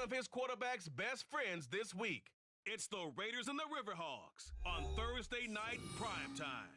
of his quarterback's best friends this week. It's the Raiders and the Riverhogs on Thursday night primetime.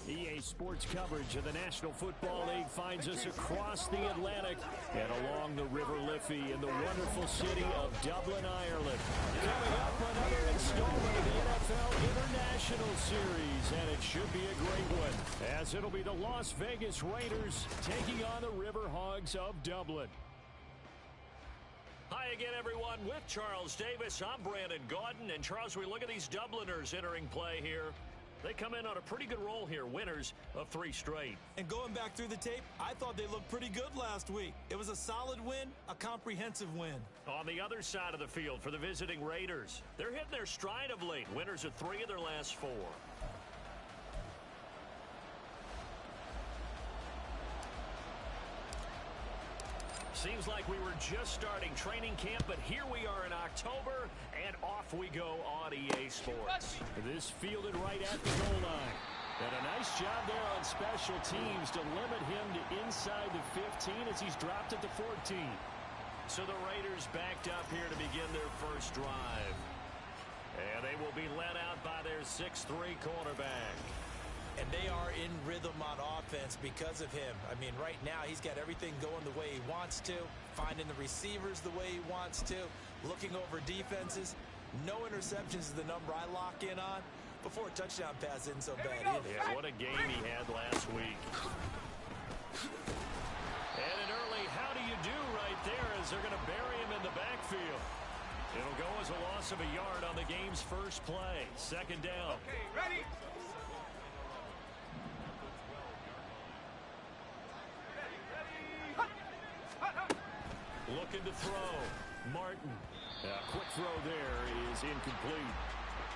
EA Sports coverage of the National Football League finds us across the Atlantic and along the River Liffey in the wonderful city of Dublin, Ireland. Coming up, another installment of the NFL International Series, and it should be a great one, as it'll be the Las Vegas Raiders taking on the Riverhogs of Dublin. Hi again, everyone. With Charles Davis, I'm Brandon Gaudin. And Charles, we look at these Dubliners entering play here. They come in on a pretty good roll here, winners of 3 straight. And going back through the tape, I thought they looked pretty good last week. It was a solid win, a comprehensive win. On the other side of the field for the visiting Raiders, they're hitting their stride of late. Winners of 3 of their last 4. Seems like we were just starting training camp, but here we are in October, and off we go on EA Sports. This fielded right at the goal line. And a nice job there on special teams to limit him to inside the 15 as he's dropped it to 14. So the Raiders backed up here to begin their first drive. And they will be led out by their 6'3" cornerback. And they are in rhythm on offense because of him. I mean, right now, he's got everything going the way he wants to, finding the receivers the way he wants to, looking over defenses. No interceptions is the number I lock in on. Before a touchdown pass isn't so bad either. Yeah, what a game he had last week. And an early how do you do right there as they're going to bury him in the backfield. It'll go as a loss of a yard on the game's first play. Second down. Okay, ready? Looking to throw. Martin. Quick throw there is incomplete.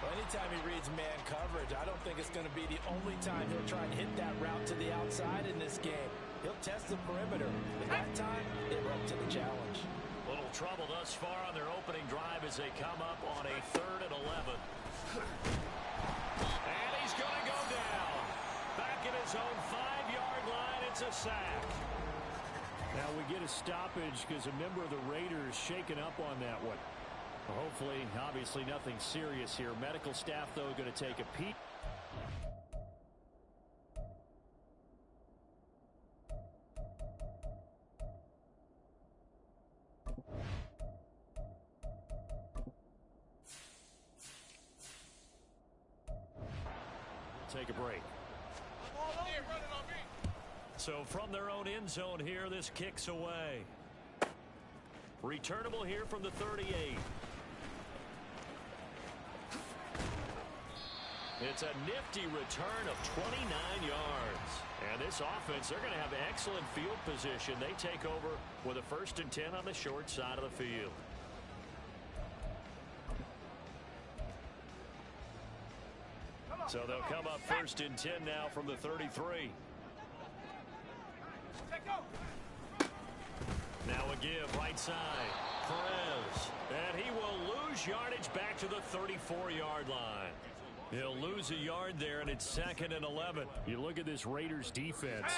Well, anytime he reads man coverage, I don't think it's going to be the only time he'll try and hit that route to the outside in this game. He'll test the perimeter. But that time, they were up to the challenge. Little trouble thus far on their opening drive as they come up on a 3rd and 11. And he's going to go down. Back at his own 5-yard line, it's a sack. Now we get a stoppage because a member of the Raiders shaken up on that one. Hopefully, obviously nothing serious here. Medical staff, though, going to take a peek. Take a break. So from their own end zone here, this kicks away. Returnable here from the 38. It's a nifty return of 29 yards. And this offense, they're going to have excellent field position. They take over with a 1st and 10 on the short side of the field. So they'll come up 1st and 10 now from the 33. Now a give, right side. Perez. And he will lose yardage back to the 34-yard line. He'll lose a yard there, and it's 2nd and 11. You look at this Raiders defense.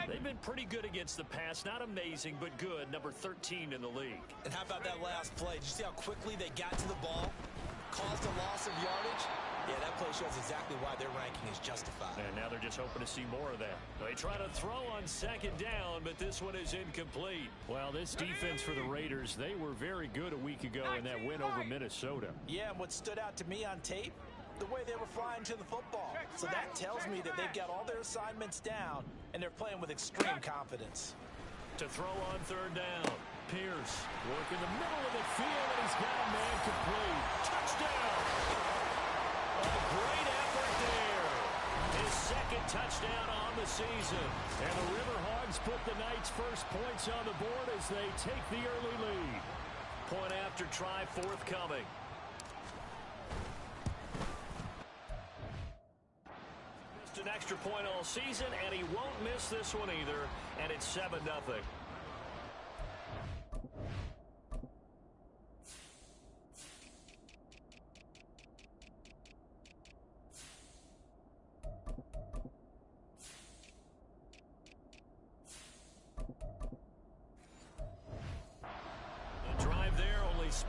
They've been pretty good against the pass. Not amazing, but good. Number 13 in the league. And how about that last play? Did you see how quickly they got to the ball? Caused a loss of yardage? Yeah, that play shows exactly why their ranking is justified. And now they're just hoping to see more of that. They try to throw on 2nd down, but this one is incomplete. Well, this defense for the Raiders, they were very good a week ago in that win over Minnesota. Yeah, and what stood out to me on tape, the way they were flying to the football. So that tells me that they've got all their assignments down, and they're playing with extreme confidence. To throw on 3rd down, Pierce work in the middle of the field, and he's got a man complete. Touchdown! A great effort there. His 2nd touchdown on the season. And the Riverhogs put the Knights' first points on the board as they take the early lead. Point after try forthcoming. Missed an extra point all season, and he won't miss this one either. And it's 7-0.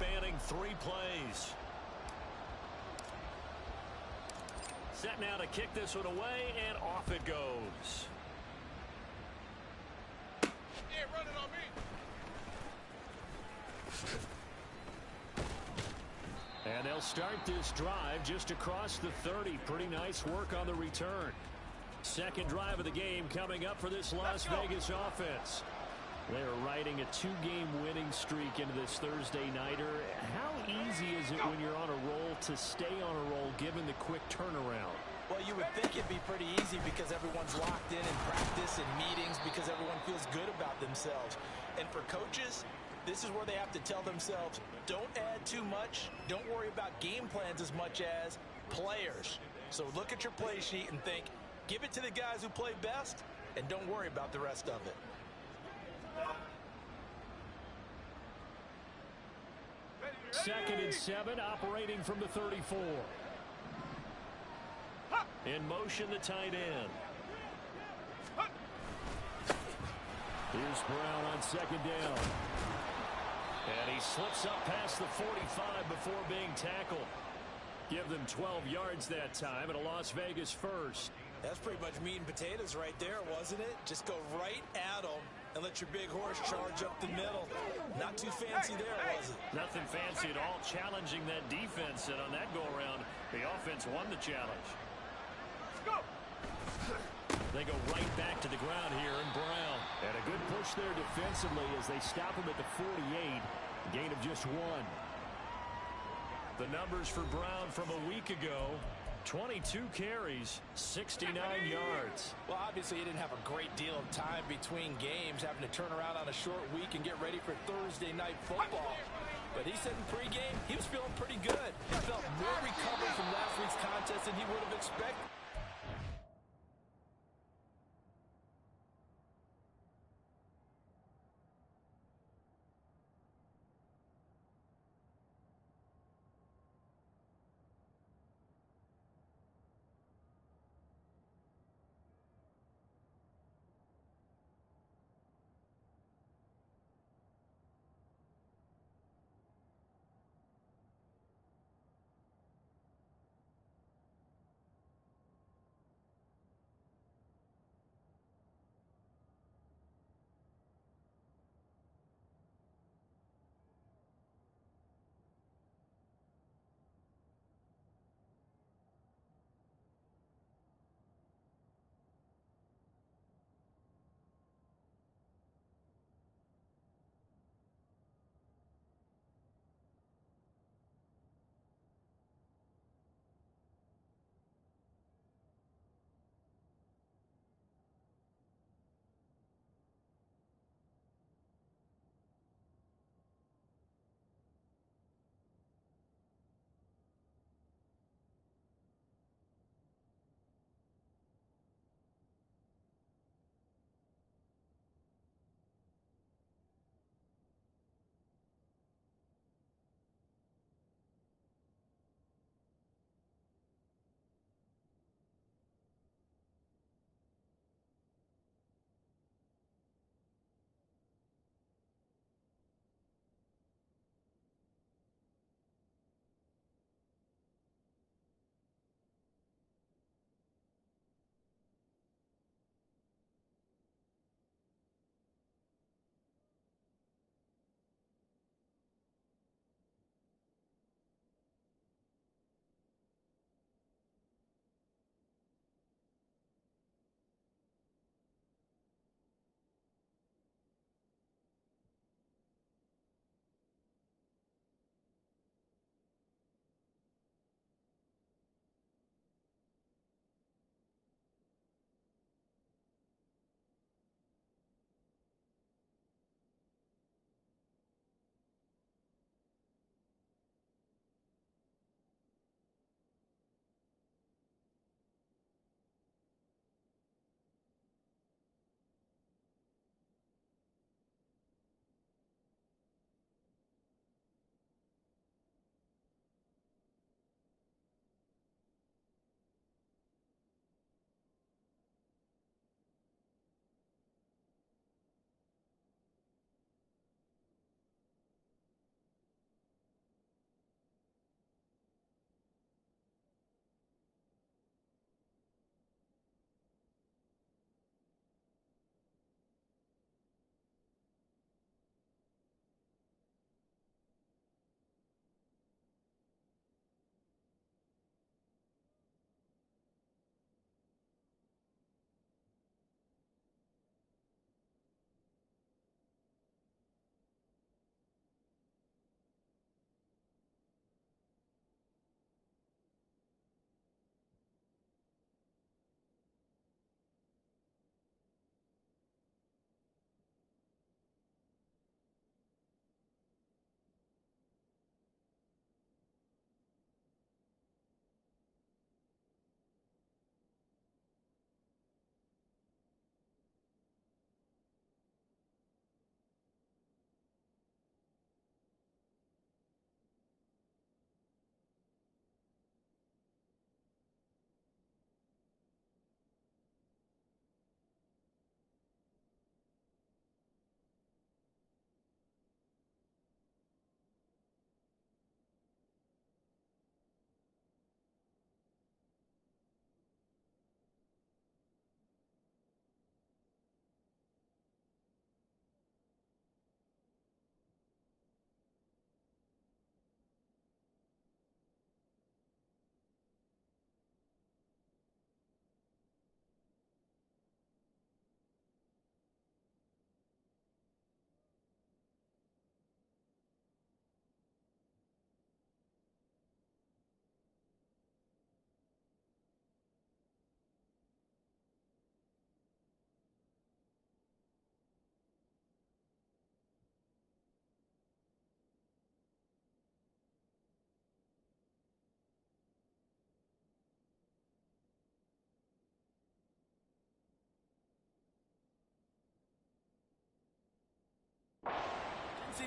spanning 3 plays. Set now to kick this one away, and off it goes. Yeah, run it on me. And they'll start this drive just across the 30. Pretty nice work on the return. Second drive of the game coming up for this Las Vegas offense. They're riding a 2-game winning streak into this Thursday nighter. How easy is it when you're on a roll to stay on a roll given the quick turnaround? Well, you would think it'd be pretty easy because everyone's locked in practice and meetings because everyone feels good about themselves. And for coaches, this is where they have to tell themselves, don't add too much. Don't worry about game plans as much as players. So look at your play sheet and think, give it to the guys who play best, and don't worry about the rest of it. Second and 7, operating from the 34. In motion, the tight end. Here's Brown on second down. And he slips up past the 45 before being tackled. Give them 12 yards that time and a Las Vegas first. That's pretty much meat and potatoes right there, wasn't it? Just go right at them and let your big horse charge up the middle. Not too fancy there, was it? Nothing fancy at all, challenging that defense. And on that go-around, the offense won the challenge. Let's go. They go right back to the ground here, and Brown. And a good push there defensively as they stop him at the 48. Gain of just 1. The numbers for Brown from a week ago: 22 carries, 69 yards. Well, obviously he didn't have a great deal of time between games, having to turn around on a short week and get ready for Thursday night football. But he said in pregame he was feeling pretty good. He felt more recovered from last week's contest than he would have expected.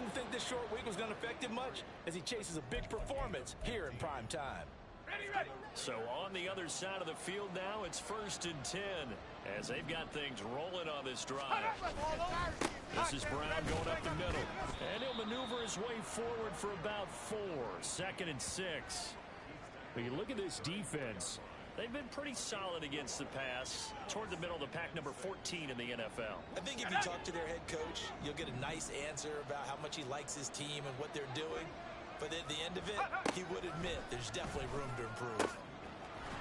didn't think this short week was going to affect him much as he chases a big performance here in prime time. So on the other side of the field now, it's 1st and 10 as they've got things rolling on this drive. This is Brown going up the middle, and he'll maneuver his way forward for about 4. 2nd and 6. When you look at this defense, they've been pretty solid against the pass toward the middle of the pack, number 14 in the NFL. I think if you talk to their head coach, you'll get a nice answer about how much he likes his team and what they're doing. But at the end of it, he would admit there's definitely room to improve.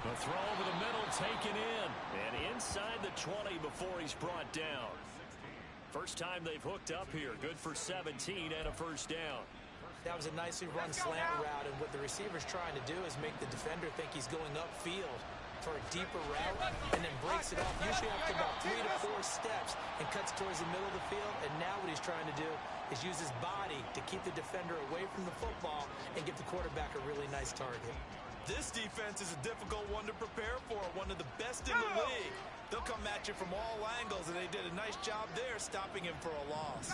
The throw over the middle taken in, and inside the 20 before he's brought down. First time they've hooked up here. Good for 17 and a first down. That was a nicely run slant route, and what the receiver's trying to do is make the defender think he's going upfield for a deeper route and then breaks it off, usually after about 3 to 4 steps, and cuts towards the middle of the field. And now what he's trying to do is use his body to keep the defender away from the football and give the quarterback a really nice target. This defense is a difficult one to prepare for, one of the best in the league. They'll come at you from all angles, and they did a nice job there stopping him for a loss.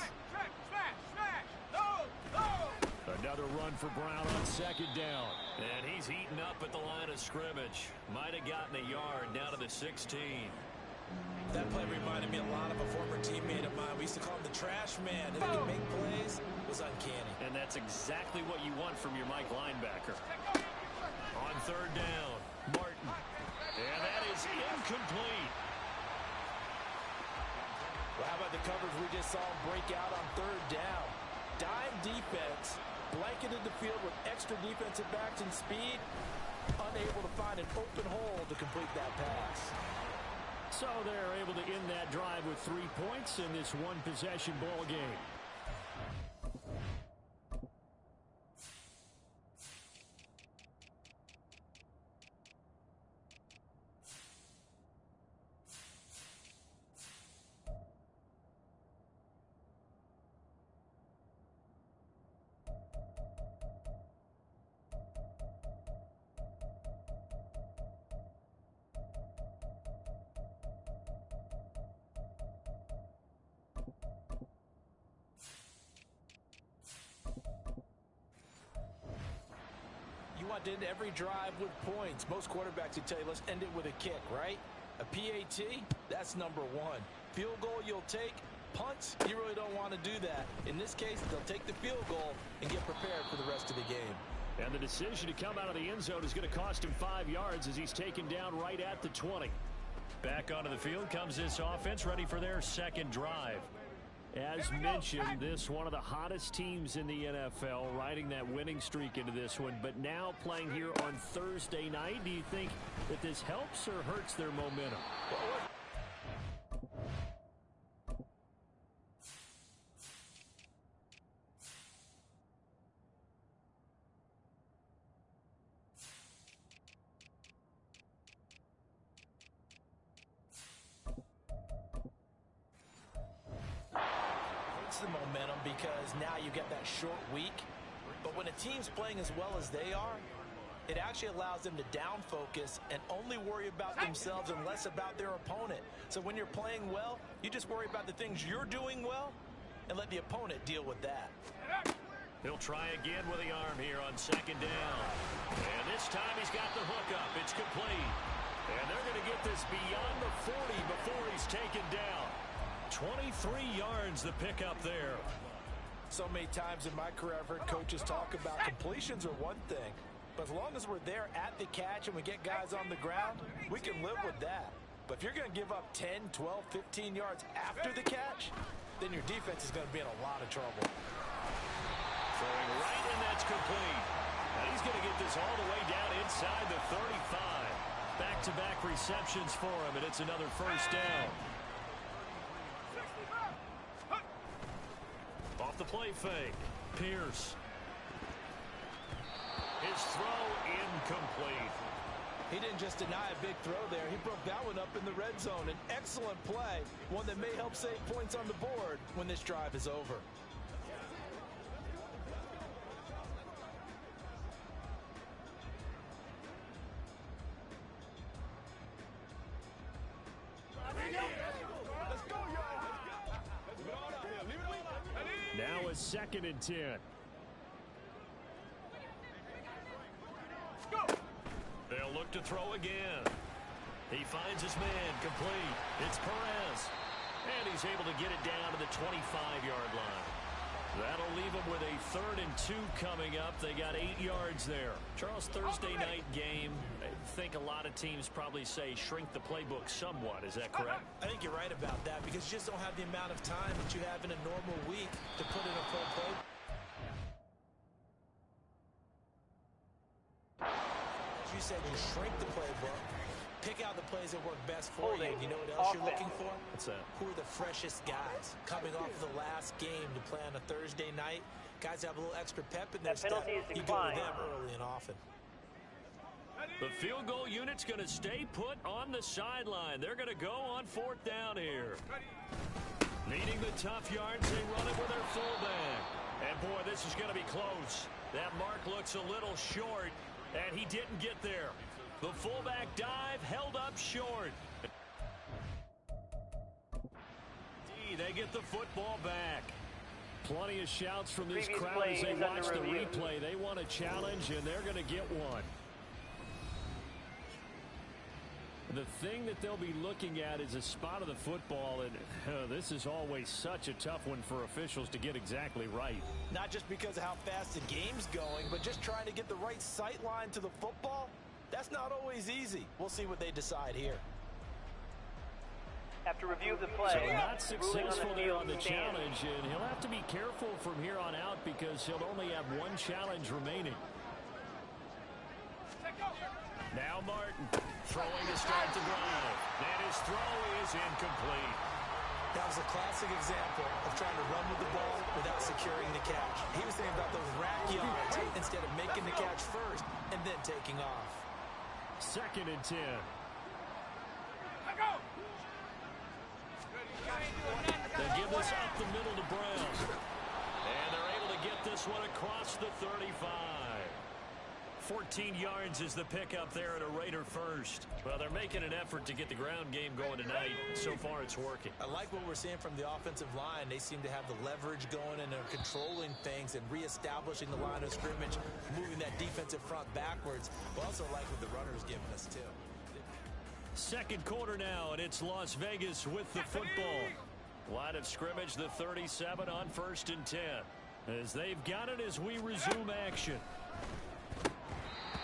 Another run for Brown on 2nd down. And he's heating up at the line of scrimmage. Might have gotten a yard down to the 16. That play reminded me a lot of a former teammate of mine. We used to call him the trash man. He could make plays. It was uncanny. And that's exactly what you want from your Mike linebacker. On 3rd down, Martin. And that is incomplete. Well, how about the coverage we just saw him break out on 3rd down? Dime defense, blanketed the field with extra defensive backs and speed, unable to find an open hole to complete that pass. So they're able to end that drive with 3 points in this one-possession ball game. To end every drive with points. Most quarterbacks would tell you, let's end it with a kick, right? A PAT, that's number 1. Field goal you'll take. Punts, you really don't want to do that. In this case, they'll take the field goal and get prepared for the rest of the game. And the decision to come out of the end zone is going to cost him 5 yards as he's taken down right at the 20. Back onto the field comes this offense, ready for their 2nd drive. As mentioned, this one of the hottest teams in the NFL, riding that winning streak into this one, but now playing here on Thursday night. Do you think that this helps or hurts their momentum? The momentum because now you get that short week, but when a team's playing as well as they are, it actually allows them to down focus and only worry about themselves and less about their opponent. So when you're playing well, you just worry about the things you're doing well and let the opponent deal with that. He'll try again with the arm here on 2nd down, and this time he's got the hook up. It's complete, and they're going to get this beyond the 40 before he's taken down. 23 yards the pickup there. So many times in my career I've heard coaches talk about completions are one thing, but as long as we're there at the catch and we get guys on the ground, we can live with that. But if you're going to give up 10, 12, 15 yards after the catch, then your defense is going to be in a lot of trouble. Throwing right, and that's complete. And he's going to get this all the way down inside the 35. Back-to-back receptions for him, and it's another first down. Off the play fake, Pierce. His throw incomplete. He didn't just deny a big throw there. He broke that one up in the red zone. An excellent play, one that may help save points on the board when this drive is over. Now a 2nd and 10. They'll look to throw again. He finds his man, complete. It's Perez. And he's able to get it down to the 25-yard line. That'll leave them with a 3rd and 2 coming up. They got 8 yards there. Charles, Thursday night game, I think a lot of teams probably say shrink the playbook somewhat. Is that correct? I think you're right about that because you just don't have the amount of time that you have in a normal week to put in a full play. As you said, you shrink the playbook. Pick out the plays that work best for you. You know what else you're looking for? What's that? Who are the freshest guys coming off of the last game to play on a Thursday night? Guys have a little extra pep in their step. You go to them early and often. The field goal unit's going to stay put on the sideline. They're going to go on 4th down here. Needing the tough yards, they run it with their fullback. And boy, this is going to be close. That mark looks a little short, and he didn't get there. The fullback dive held up short. They get the football back. Plenty of shouts from this crowd as they watch the replay. They want a challenge, and they're going to get one. The thing that they'll be looking at is a spot of the football, and this is always such a tough one for officials to get exactly right. Not just because of how fast the game's going, but just trying to get the right sight line to the football. That's not always easy. We'll see what they decide here. After review of the play, so not successful there on the challenge, and he'll have to be careful from here on out because he'll only have one challenge remaining. Now Martin throwing to start the drive. And his throw is incomplete. That was a classic example of trying to run with the ball without securing the catch. He was thinking about those rack yards instead of making the catch first and then taking off. 2nd and 10. They give this up the middle to Brown. And they're able to get this one across the 35. 14 yards is the pickup there at a Raider first. Well, they're making an effort to get the ground game going tonight. So far, it's working. I like what we're seeing from the offensive line. They seem to have the leverage going, and they're controlling things and reestablishing the line of scrimmage, moving that defensive front backwards. But also like what the runner's giving us, too. 2nd quarter now, and it's Las Vegas with the football. Line of scrimmage, the 37 on 1st and 10. As they've got it as we resume action.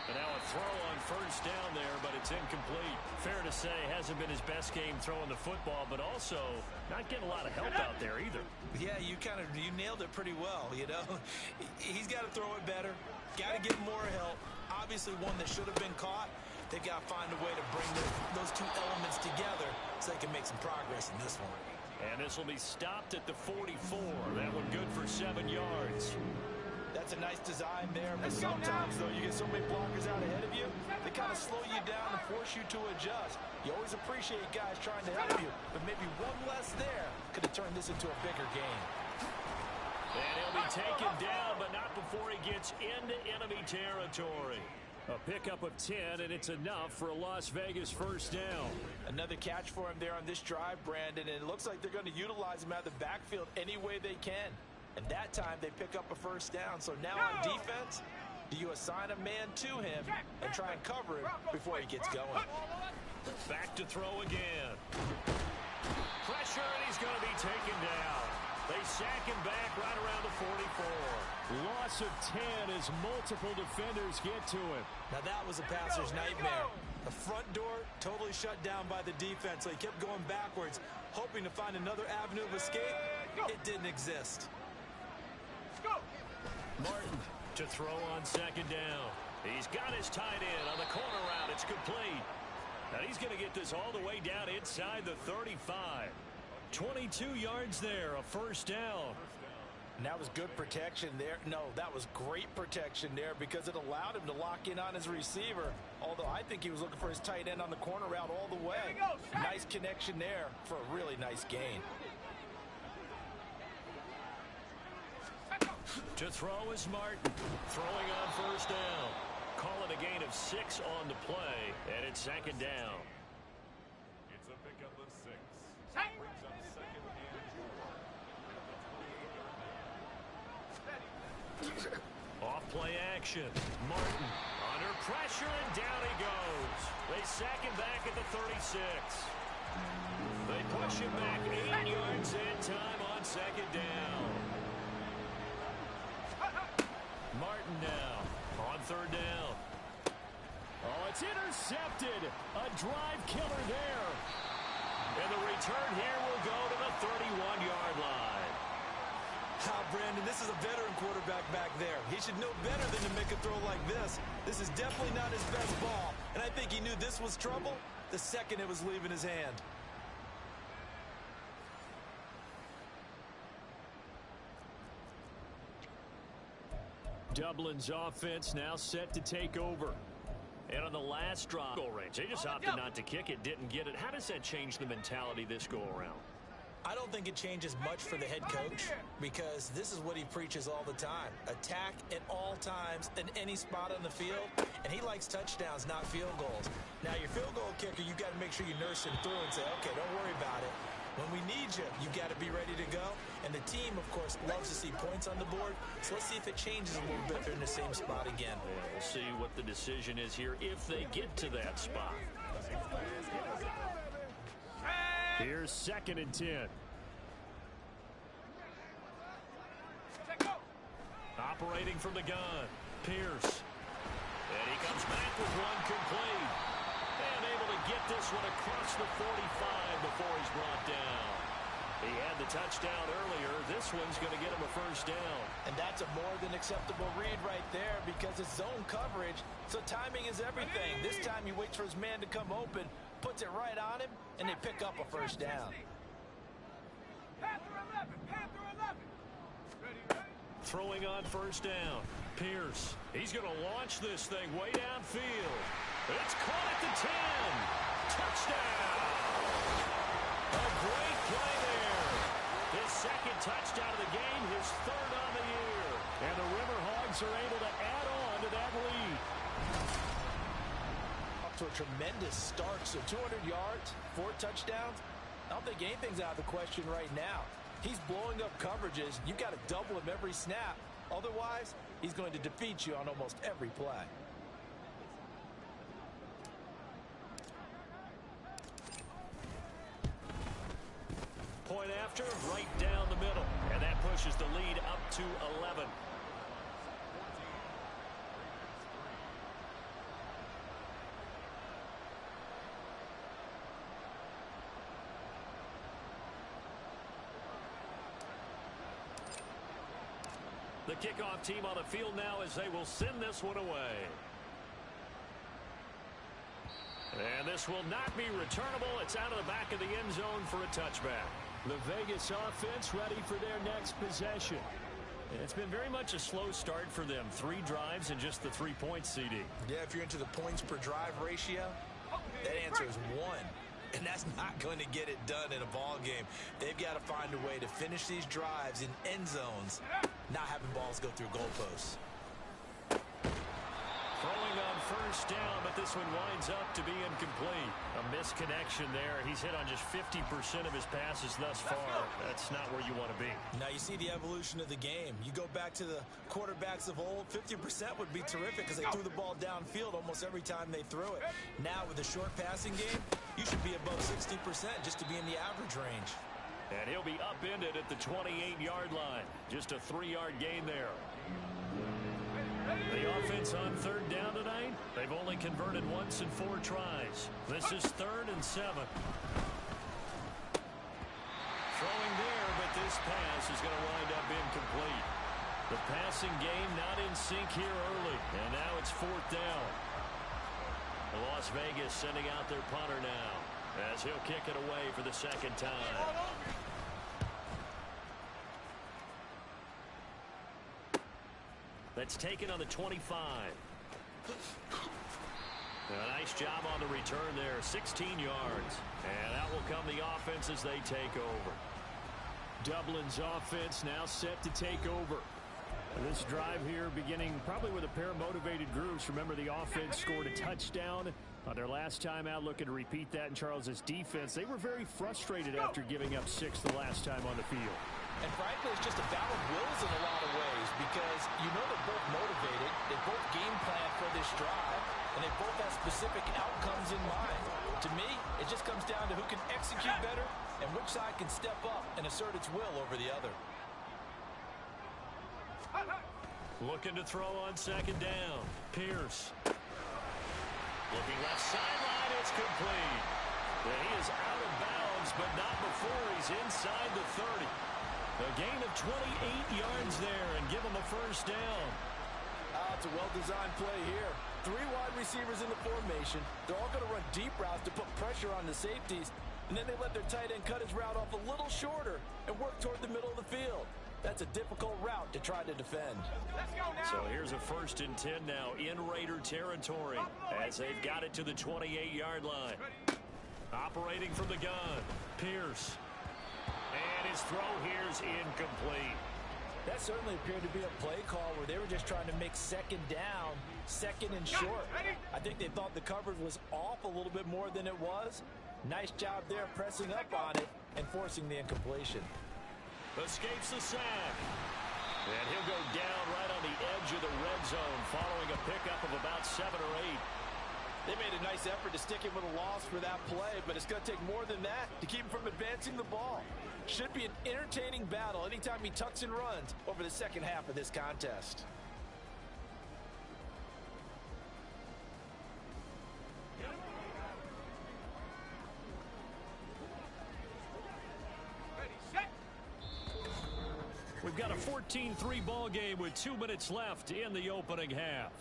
And now a throw on 1st down there, but it's incomplete. Fair to say, hasn't been his best game throwing the football, but also not getting a lot of help out there either. Yeah, you nailed it pretty well, you know. He's got to throw it better. Got to get more help. Obviously one that should have been caught. They've got to find a way to bring those two elements together so they can make some progress in this one. And this will be stopped at the 44. That one good for 7 yards. That's a nice design there, but sometimes, though, you get so many blockers out ahead of you, they kind of slow you down and force you to adjust. You always appreciate guys trying to help you, but maybe one less there could have turned this into a bigger game. And he'll be taken down, but not before he gets into enemy territory. A pickup of 10, and it's enough for a Las Vegas 1st down. Another catch for him there on this drive, Brandon, and it looks like they're going to utilize him out of the backfield any way they can. And that time they pick up a 1st down. So now on defense, do you assign a man to him and try and cover him before he gets going? Back to throw again. Pressure, and he's going to be taken down. They sack him back right around the 44. Loss of 10 as multiple defenders get to him. Now that was a passer's nightmare. The front door totally shut down by the defense. So he kept going backwards, hoping to find another avenue of escape. It didn't exist. Martin to throw on 2nd down. He's got his tight end on the corner route. It's complete. And he's going to get this all the way down inside the 35. 22 yards there, a 1st down. And that was good protection there. No, that was great protection there because it allowed him to lock in on his receiver. Although I think he was looking for his tight end on the corner route all the way. Nice connection there for a really nice gain. To throw is Martin. Throwing on 1st down. Call it a gain of 6 on the play, and it's 2nd down. It's a pickup of 6. Brings up 2nd and 4. Off play action. Martin under pressure, and down he goes. They sack him back at the 36. They push him back 8 yards and time on second down. Martin now on third down. Oh, it's intercepted. A drive killer there. And the return here will go to the 31-yard line. Brandon, this is a veteran quarterback back there. He should know better than to make a throw like this. This is definitely not his best ball, and I think he knew this was trouble the second it was leaving his hand. Dublin's offense now set to take over. And on the last drive, goal range, they just opted not to kick it, didn't get it. How does that change the mentality this go-around? I don't think it changes much for the head coach because this is what he preaches all the time. Attack at all times in any spot on the field, and he likes touchdowns, not field goals. Now, your field goal kicker, you got to make sure you nurse him through and say, okay, don't worry about it. When we need you, you got to be ready to go. And the team, of course, loves to see points on the board. So let's see if it changes a little bit. They're in the same spot again. Yeah, we'll see what the decision is here if they get to that spot. Here's 2nd and 10. Operating from the gun, Pierce. And he comes back with one complete. And able to get this one across the 45 before he's brought down. He had the touchdown earlier. This one's going to get him a first down. And that's a more than acceptable read right there because it's zone coverage, so timing is everything. This time he waits for his man to come open, puts it right on him, and they pick up a first down. Throwing on first down. Pierce. He's going to launch this thing way downfield. It's caught at the 10. Touchdown. A great play there. His second touchdown of the game, his third on the year. And the Riverhogs are able to add on to that lead. Up to a tremendous start. So 200 yards, 4 touchdowns. I don't think anything's out of the question right now. He's blowing up coverages. You've got to double him every snap. Otherwise, he's going to defeat you on almost every play. Point after, right down the middle. And that pushes the lead up to 11. The kickoff team on the field now as they will send this one away. And this will not be returnable. It's out of the back of the end zone for a touchback. The Vegas offense ready for their next possession. It's been very much a slow start for them. 3 drives and just the 3 points, CD. Yeah, if you're into the points per drive ratio, that answer is 1. And that's not going to get it done in a ball game. They've got to find a way to finish these drives in end zones, not having balls go through goalposts. Throwing on first down, but this one winds up to be incomplete. A misconnection there. He's hit on just 50% of his passes thus far. That's not where you want to be. Now you see the evolution of the game. You go back to the quarterbacks of old, 50% would be terrific because they threw the ball downfield almost every time they threw it. Now with the short passing game, you should be above 60% just to be in the average range. And he'll be upended at the 28-yard line. Just a 3-yard gain there. The offense on third down tonight, they've only converted once in 4 tries. This is 3rd and 7. Throwing there, but this pass is going to wind up incomplete. The passing game not in sync here early, and now it's 4th down. Las Vegas sending out their punter now as he'll kick it away for the 2nd time. That's taken on the 25. A nice job on the return there, 16 yards. And out will come the offense as they take over. Dublin's offense now set to take over. This drive here beginning probably with a pair of motivated groups. Remember, the offense scored a touchdown on their last time out, looking to repeat that in Charles's defense. They were very frustrated after giving up 6 the last time on the field. And frankly, it's just a battle of wills in a lot of ways because you know they're both motivated, they both game plan for this drive, and they both have specific outcomes in mind. To me, it just comes down to who can execute better and which side can step up and assert its will over the other. Looking to throw on second down. Pierce. Looking left sideline. It's complete. And he is out of bounds, but not before he's inside the 30. A gain of 28 yards there and give him a first down. It's a well-designed play here. 3 wide receivers in the formation. They're all going to run deep routes to put pressure on the safeties. And then they let their tight end cut his route off a little shorter and work toward the middle of the field. That's a difficult route to try to defend. Let's go now. So here's a 1st and 10 now in Raider territory as they've got it to the 28-yard line. Operating from the gun, Pierce. And his throw here's incomplete. That certainly appeared to be a play call where they were just trying to make second down, second and short. I think they thought the coverage was off a little bit more than it was. Nice job there pressing up on it and forcing the incompletion. Escapes the sack. And he'll go down right on the edge of the red zone following a pickup of about 7 or 8. They made a nice effort to stick him with a loss for that play, but it's going to take more than that to keep him from advancing the ball. Should be an entertaining battle anytime he tucks and runs over the second half of this contest. We've got a 14-3 ball game with 2 minutes left in the opening half.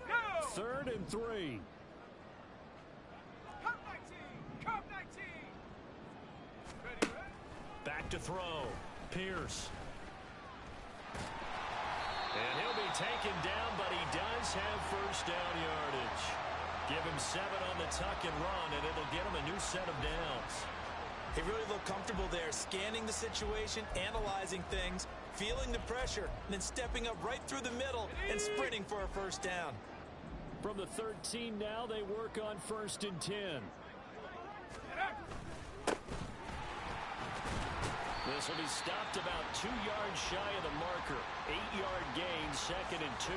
Go! 3rd and 3. Come 19! Come 19! Ready? Back to throw. Pierce. And he'll be taken down, but he does have first down yardage. Give him 7 on the tuck and run, and it'll get him a new set of downs. He really looked comfortable there, scanning the situation, analyzing things, feeling the pressure, and then stepping up right through the middle and sprinting for a first down. From the 13 now, they work on 1st and 10. This will be stopped about 2 yards shy of the marker. 8-yard gain, 2nd and 2.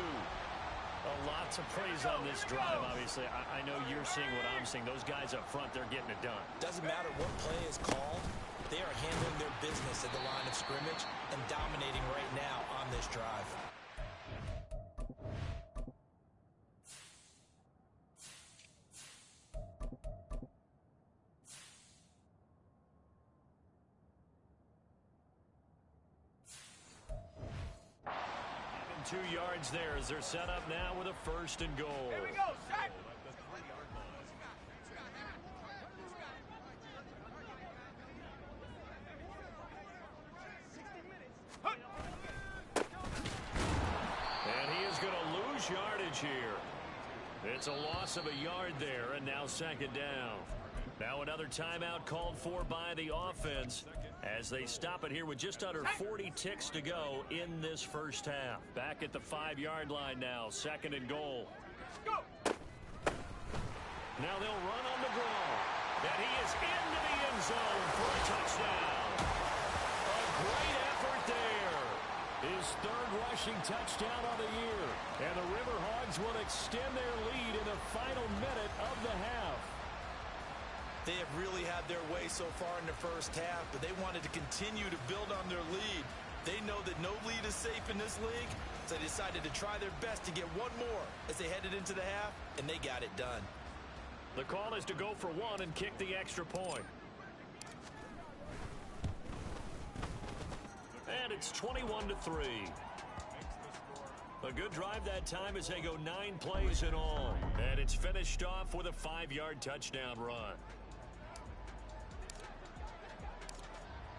Lots of praise on this drive, obviously. I know you're seeing what I'm seeing. Those guys up front, they're getting it done. Doesn't matter what play is called. They are handling their business at the line of scrimmage and dominating right now on this drive. Even 2 yards there as they're set up now with a 1st and goal. Here we go, sack! And he is going to lose yardage here. It's a loss of a yard there, and now 2nd down. Now another timeout called for by the offense as they stop it here with just under 40 ticks to go in this first half. Back at the 5-yard line now, 2nd and goal. Go! Now they'll run on the draw. And he is into the end zone for a touchdown. A great effort there. His 3rd rushing touchdown of the year. And the Riverhogs will extend their lead in the final minute of the half. They have really had their way so far in the first half, but they wanted to continue to build on their lead. They know that no lead is safe in this league, so they decided to try their best to get one more as they headed into the half, and they got it done. The call is to go for 1 and kick the extra point. And it's 21-3. A good drive that time as they go 9 plays in all. And it's finished off with a 5-yard touchdown run.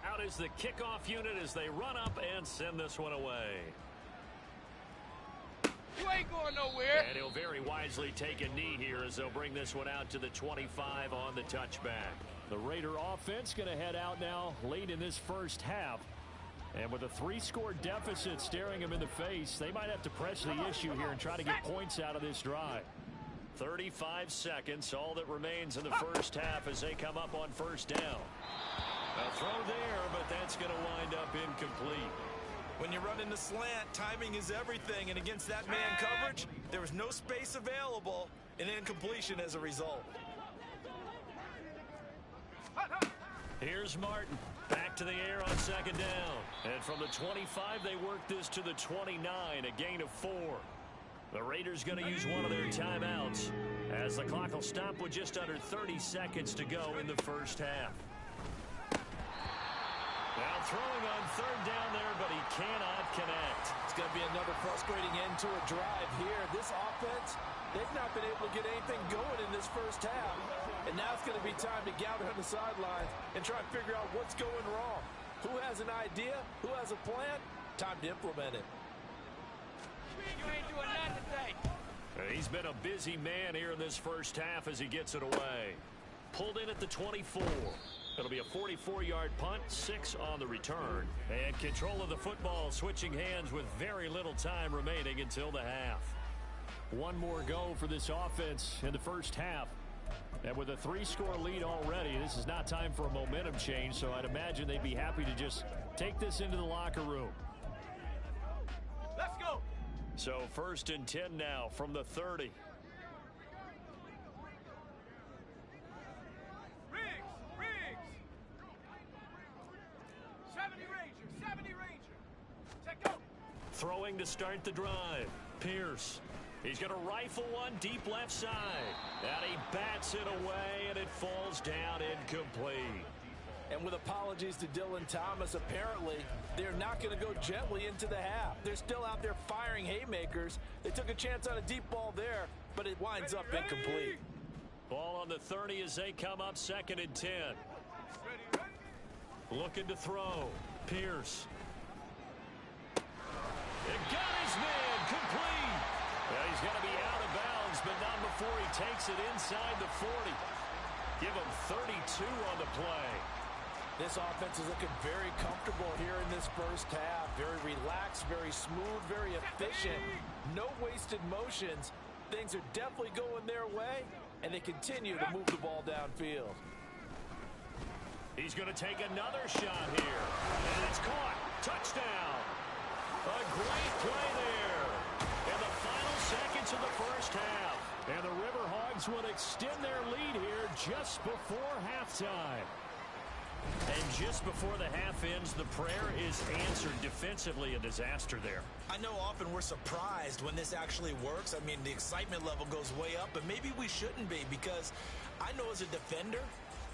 Out is the kickoff unit as they run up and send this one away. You ain't going nowhere. And he'll very wisely take a knee here as they'll bring this one out to the 25 on the touchback. The Raider offense going to head out now late in this first half. And with a 3-score deficit staring them in the face, they might have to press the issue here and try to get points out of this drive. 35 seconds, all that remains in the first half as they come up on first down. A throw there, but that's going to wind up incomplete. When you run in the slant, timing is everything, and against that man coverage, there was no space available, and incompletion as a result. Here's Martin. Back to the air on second down. And from the 25, they work this to the 29, a gain of 4. The Raiders going to use one of their timeouts as the clock will stop with just under 30 seconds to go in the first half. Now throwing on third down there, but he cannot connect. It's going to be another frustrating end to a drive here. This offense, they've not been able to get anything going in this first half. And now it's going to be time to gather on the sidelines and try and figure out what's going wrong. Who has an idea? Who has a plan? Time to implement it. You ain't doing that today. He's been a busy man here in this first half as he gets it away. Pulled in at the 24. It'll be a 44-yard punt, 6 on the return. And control of the football switching hands with very little time remaining until the half. One more go for this offense in the first half. And with a 3-score lead already, this is not time for a momentum change, so I'd imagine they'd be happy to just take this into the locker room. Let's go. So 1st and 10 now from the 30. Riggs. 70 Ranger. Take go. Throwing to start the drive. Pierce. He's going to rifle one deep left side. And he bats it away, and it falls down incomplete. And with apologies to Dylan Thomas, apparently they're not going to go gently into the half. They're still out there firing haymakers. They took a chance on a deep ball there, but it winds up incomplete. Ball on the 30 as they come up 2nd and 10. Ready. Looking to throw. Pierce. It got his man complete. Well, he's going to be out of bounds, but not before he takes it inside the 40. Give him 32 on the play. This offense is looking very comfortable here in this first half. Very relaxed, very smooth, very efficient. No wasted motions. Things are definitely going their way, and they continue to move the ball downfield. He's going to take another shot here. And it's caught. Touchdown. A great play there. In the final seconds of the first half. And the Riverhogs will extend their lead here just before halftime. And just before the half ends, the prayer is answered. Defensively, a disaster there. I know often we're surprised when this actually works. I mean, the excitement level goes way up, but maybe we shouldn't be, because I know as a defender,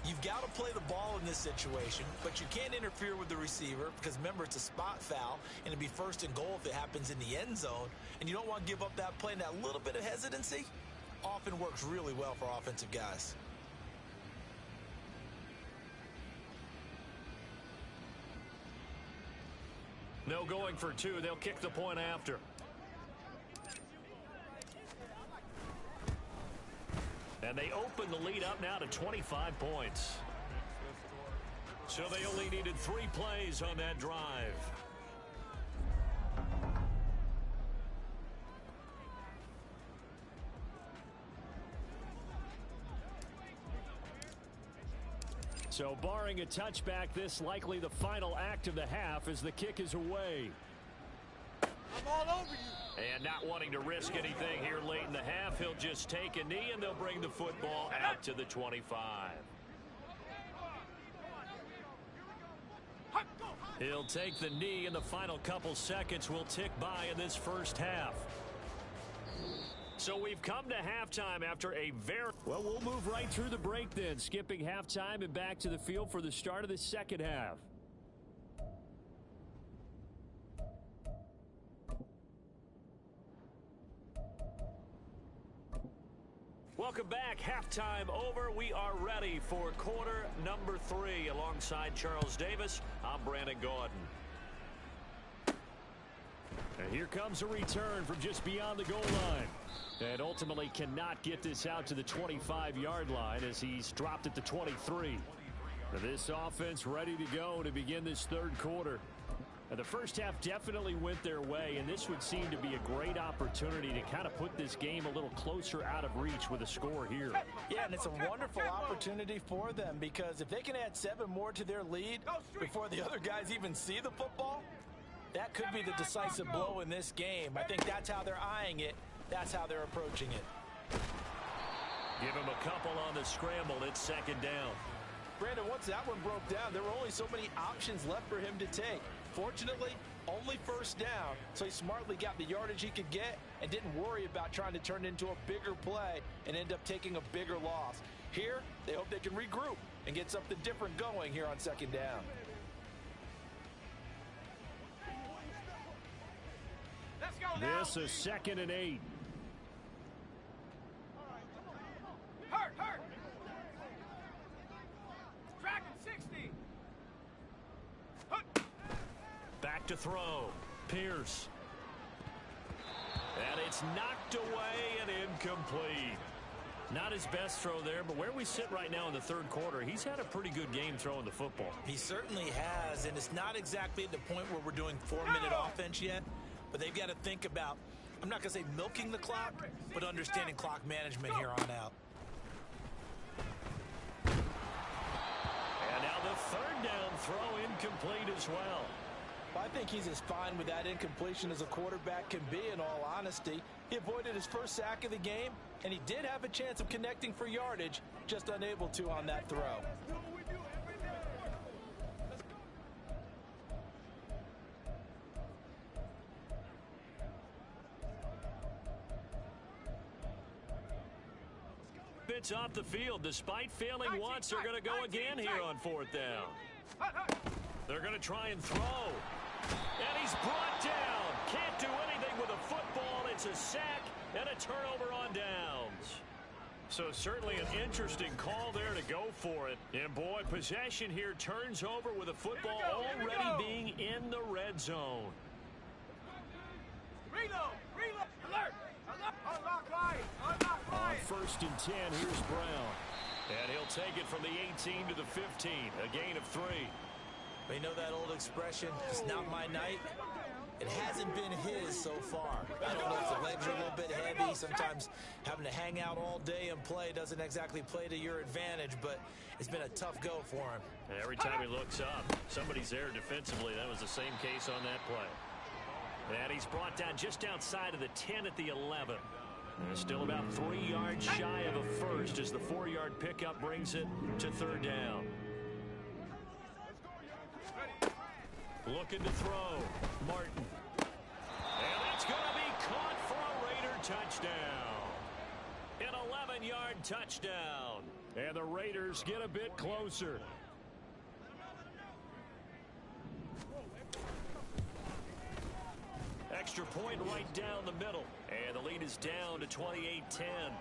you've got to play the ball in this situation, but you can't interfere with the receiver because, remember, it's a spot foul, and it'd be 1st and goal if it happens in the end zone, and you don't want to give up that play. And that little bit of hesitancy often works really well for offensive guys. No going for 2. They'll kick the point after. And they open the lead up now to 25 points. So they only needed 3 plays on that drive. So barring a touchback, this likely the final act of the half as the kick is away. I'm all over you. And not wanting to risk anything here late in the half, he'll just take a knee and they'll bring the football out to the 25. He'll take the knee, and the final couple seconds will tick by in this first half. So we've come to halftime after a very... Well, we'll move right through the break then, skipping halftime and back to the field for the start of the second half. Welcome back. Halftime over. We are ready for quarter number 3. Alongside Charles Davis, I'm Brandon Gordon. And here comes a return from just beyond the goal line. And ultimately cannot get this out to the 25-yard line as he's dropped at the 23. This offense ready to go to begin this third quarter. The first half definitely went their way, and this would seem to be a great opportunity to kind of put this game a little closer out of reach with a score here. Yeah, and it's a wonderful opportunity for them because if they can add 7 more to their lead before the other guys even see the football, that could be the decisive blow in this game. I think that's how they're eyeing it. That's how they're approaching it. Give him a couple on the scramble. It's second down. Brandon, once that one broke down, there were only so many options left for him to take. Fortunately, only first down, so he smartly got the yardage he could get and didn't worry about trying to turn it into a bigger play and end up taking a bigger loss. Here, they hope they can regroup and get something different going here on second down. Let's go now. This is 2nd and 8. Hurt. Tracking 60. Back to throw. Pierce. And it's knocked away and incomplete. Not his best throw there, but where we sit right now in the third quarter, he's had a pretty good game throwing the football. He certainly has, and it's not exactly at the point where we're doing 4-minute offense yet, but they've got to think about, I'm not going to say milking the clock, but understanding clock management here on out. And now the third down throw incomplete as well. I think he's as fine with that incompletion as a quarterback can be, in all honesty. He avoided his first sack of the game, and he did have a chance of connecting for yardage, just unable to on that throw. Bits off the field. Despite failing once, they're going to go again here on 4th down. They're going to try and throw. And he's brought down. Can't do anything with a football. It's a sack and a turnover on downs. So certainly an interesting call there to go for it. And boy, possession here turns over with a football already being in the red zone. Reload. Alert. Unlock line. On 1st and 10, here's Brown. And he'll take it from the 18 to the 15. A gain of 3. They know that old expression, it's not my night. It hasn't been his so far. I don't know if the legs are a little bit heavy. Sometimes having to hang out all day and play doesn't exactly play to your advantage, but it's been a tough go for him. Every time he looks up, somebody's there defensively. That was the same case on that play. And he's brought down just outside of the 10 at the 11. And still about 3 yards shy of a first as the 4-yard pickup brings it to 3rd down. Looking to throw. Martin. And that's going to be caught for a Raider touchdown. An 11-yard touchdown. And the Raiders get a bit closer. Extra point right down the middle. And the lead is down to 28-10.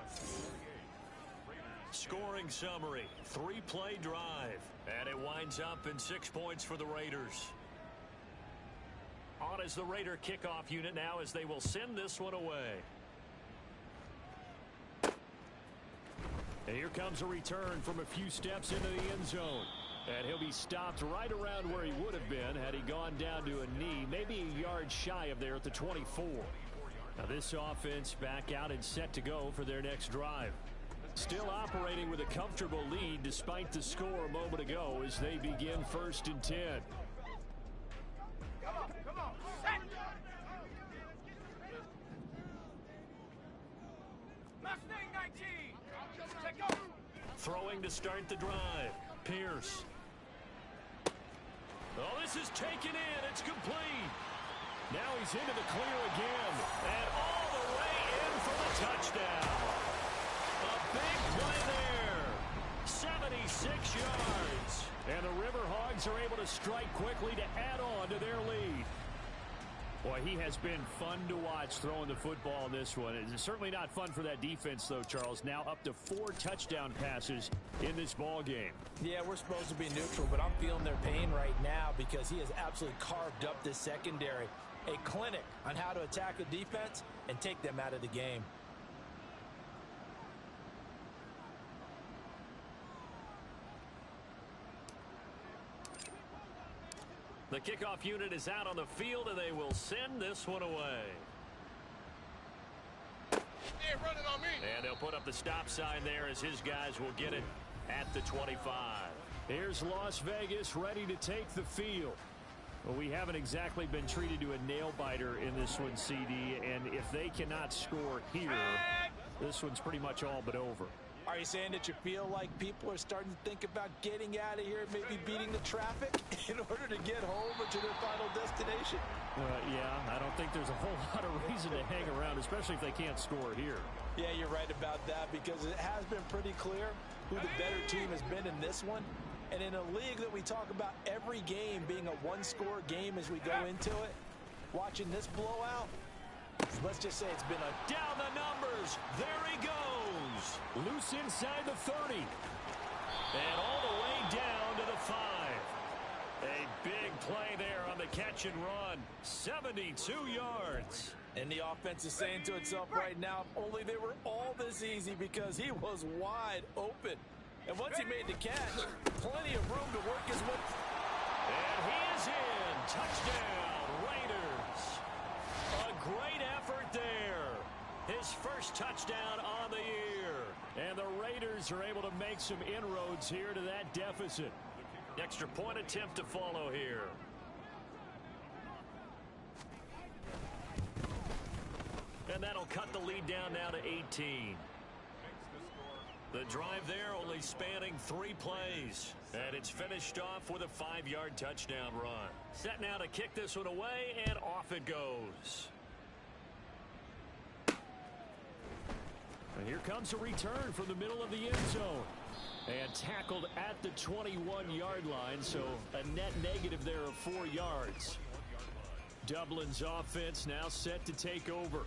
Scoring summary. 3-play drive. And it winds up in 6 points for the Raiders. On as the Raider kickoff unit now as they will send this one away. And here comes a return from a few steps into the end zone. And he'll be stopped right around where he would have been had he gone down to a knee, maybe a yard shy of there at the 24. Now this offense back out and set to go for their next drive. Still operating with a comfortable lead despite the score a moment ago as they begin 1st and 10. Come on. Set. Mustang 19. Check go. Throwing to start the drive. Pierce. Oh, this is taken in. It's complete. Now he's into the clear again. And all the way in for the touchdown. A big play there. 76 yards. And the Riverhogs are able to strike quickly to add on to their lead. Boy, he has been fun to watch throwing the football in this one. It's certainly not fun for that defense, though, Charles. Now up to 4 touchdown passes in this ball game. Yeah, we're supposed to be neutral, but I'm feeling their pain right now because he has absolutely carved up this secondary. A clinic on how to attack a defense and take them out of the game. The kickoff unit is out on the field, and they will send this one away. Hey, running on me. And they'll put up the stop sign there as his guys will get it at the 25. Here's Las Vegas ready to take the field. Well, we haven't exactly been treated to a nail-biter in this one, CD, and if they cannot score here, this one's pretty much all but over. Are you saying that you feel like people are starting to think about getting out of here, maybe beating the traffic in order to get home or to their final destination? Yeah, I don't think there's a whole lot of reason to hang around, especially if they can't score here. Yeah, you're right about that because it has been pretty clear who the better team has been in this one. And in a league that we talk about every game being a one-score game as we go into it, watching this blowout, let's just say it's been a... Down the numbers. There he goes. Loose inside the 30. And all the way down to the 5. A big play there on the catch and run. 72 yards. And the offense is saying to itself right now, only they were all this easy because he was wide open. And once he made the catch, plenty of room to work his way. And he is in. Touchdown, Raiders. A great effort there. His first touchdown on the year. And the Raiders are able to make some inroads here to that deficit. Extra point attempt to follow here. And that'll cut the lead down now to 18. The drive there only spanning 3 plays. And it's finished off with a 5-yard touchdown run. Set now to kick this one away, and off it goes. And here comes a return from the middle of the end zone. And tackled at the 21-yard line, so a net negative there of 4 yards. Dublin's offense now set to take over.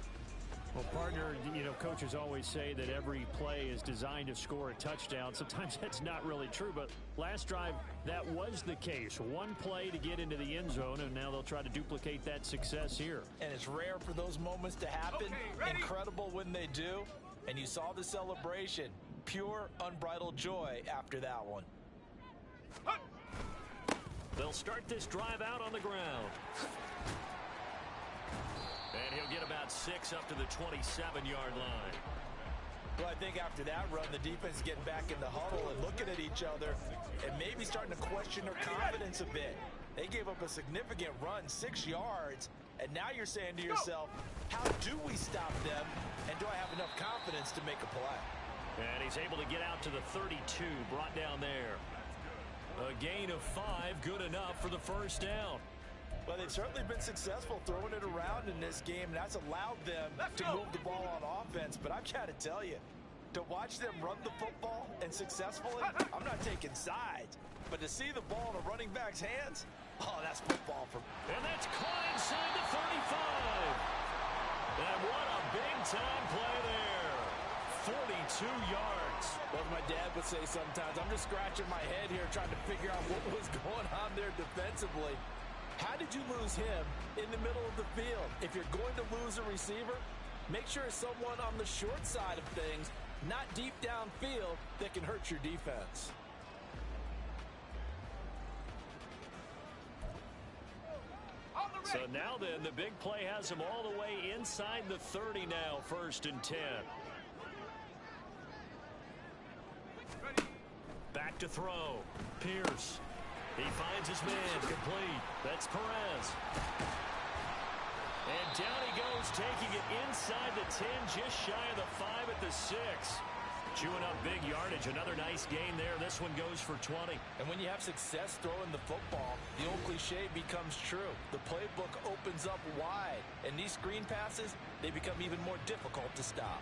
Well, partner, coaches always say that every play is designed to score a touchdown. Sometimes that's not really true, but last drive, that was the case. One play to get into the end zone, and now they'll try to duplicate that success here. And it's rare for those moments to happen. Okay, incredible when they do. And you saw the celebration. Pure, unbridled joy after that one. They'll start this drive out on the ground. And he'll get about 6 up to the 27-yard line. Well, I think after that run, the defense is getting back in the huddle and looking at each other and maybe starting to question their confidence a bit. They gave up a significant run, 6 yards, and now you're saying to yourself, how do we stop them, and do I have enough confidence to make a play? And he's able to get out to the 32, brought down there. A gain of 5, good enough for the first down. Well, they've certainly been successful throwing it around in this game, and that's allowed them to move the ball on offense. But I've got to tell you, to watch them run the football and successfully, I'm not taking sides. But to see the ball in a running back's hands, oh, that's football for me. And that's caught inside the 35. And what a big-time play there. 42 yards. Well, as my dad would say sometimes, I'm just scratching my head here trying to figure out what was going on there defensively. How did you lose him in the middle of the field? If you're going to lose a receiver, make sure it's someone on the short side of things, not deep downfield, that can hurt your defense. So now then, the big play has him all the way inside the 30 now, 1st and 10. Back to throw. Pierce. He finds his man. Complete. That's Perez. And down he goes, taking it inside the 10, just shy of the 5 at the 6. Chewing up big yardage. Another nice gain there. This one goes for 20. And when you have success throwing the football, the old cliche becomes true. The playbook opens up wide. And these screen passes, they become even more difficult to stop.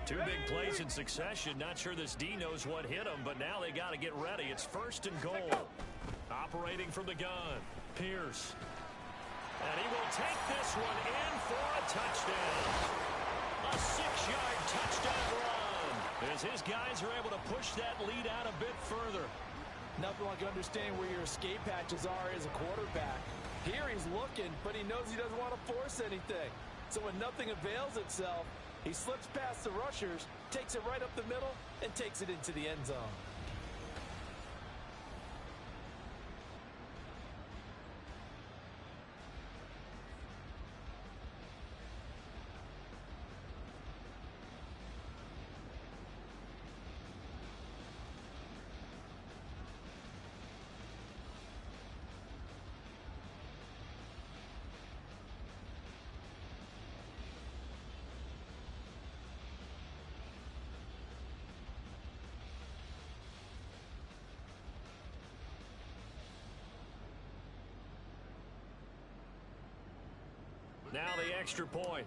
Two big plays in succession. Not sure this D knows what hit him, but now they got to get ready. It's 1st and goal. Operating from the gun. Pierce. And he will take this one in for a touchdown. A 6-yard touchdown run. as his guys are able to push that lead out a bit further. Nothing like understanding where your escape hatches are as a quarterback. Here he's looking, but he knows he doesn't want to force anything. So when nothing avails itself, he slips past the rushers, takes it right up the middle, and takes it into the end zone. Now the extra point.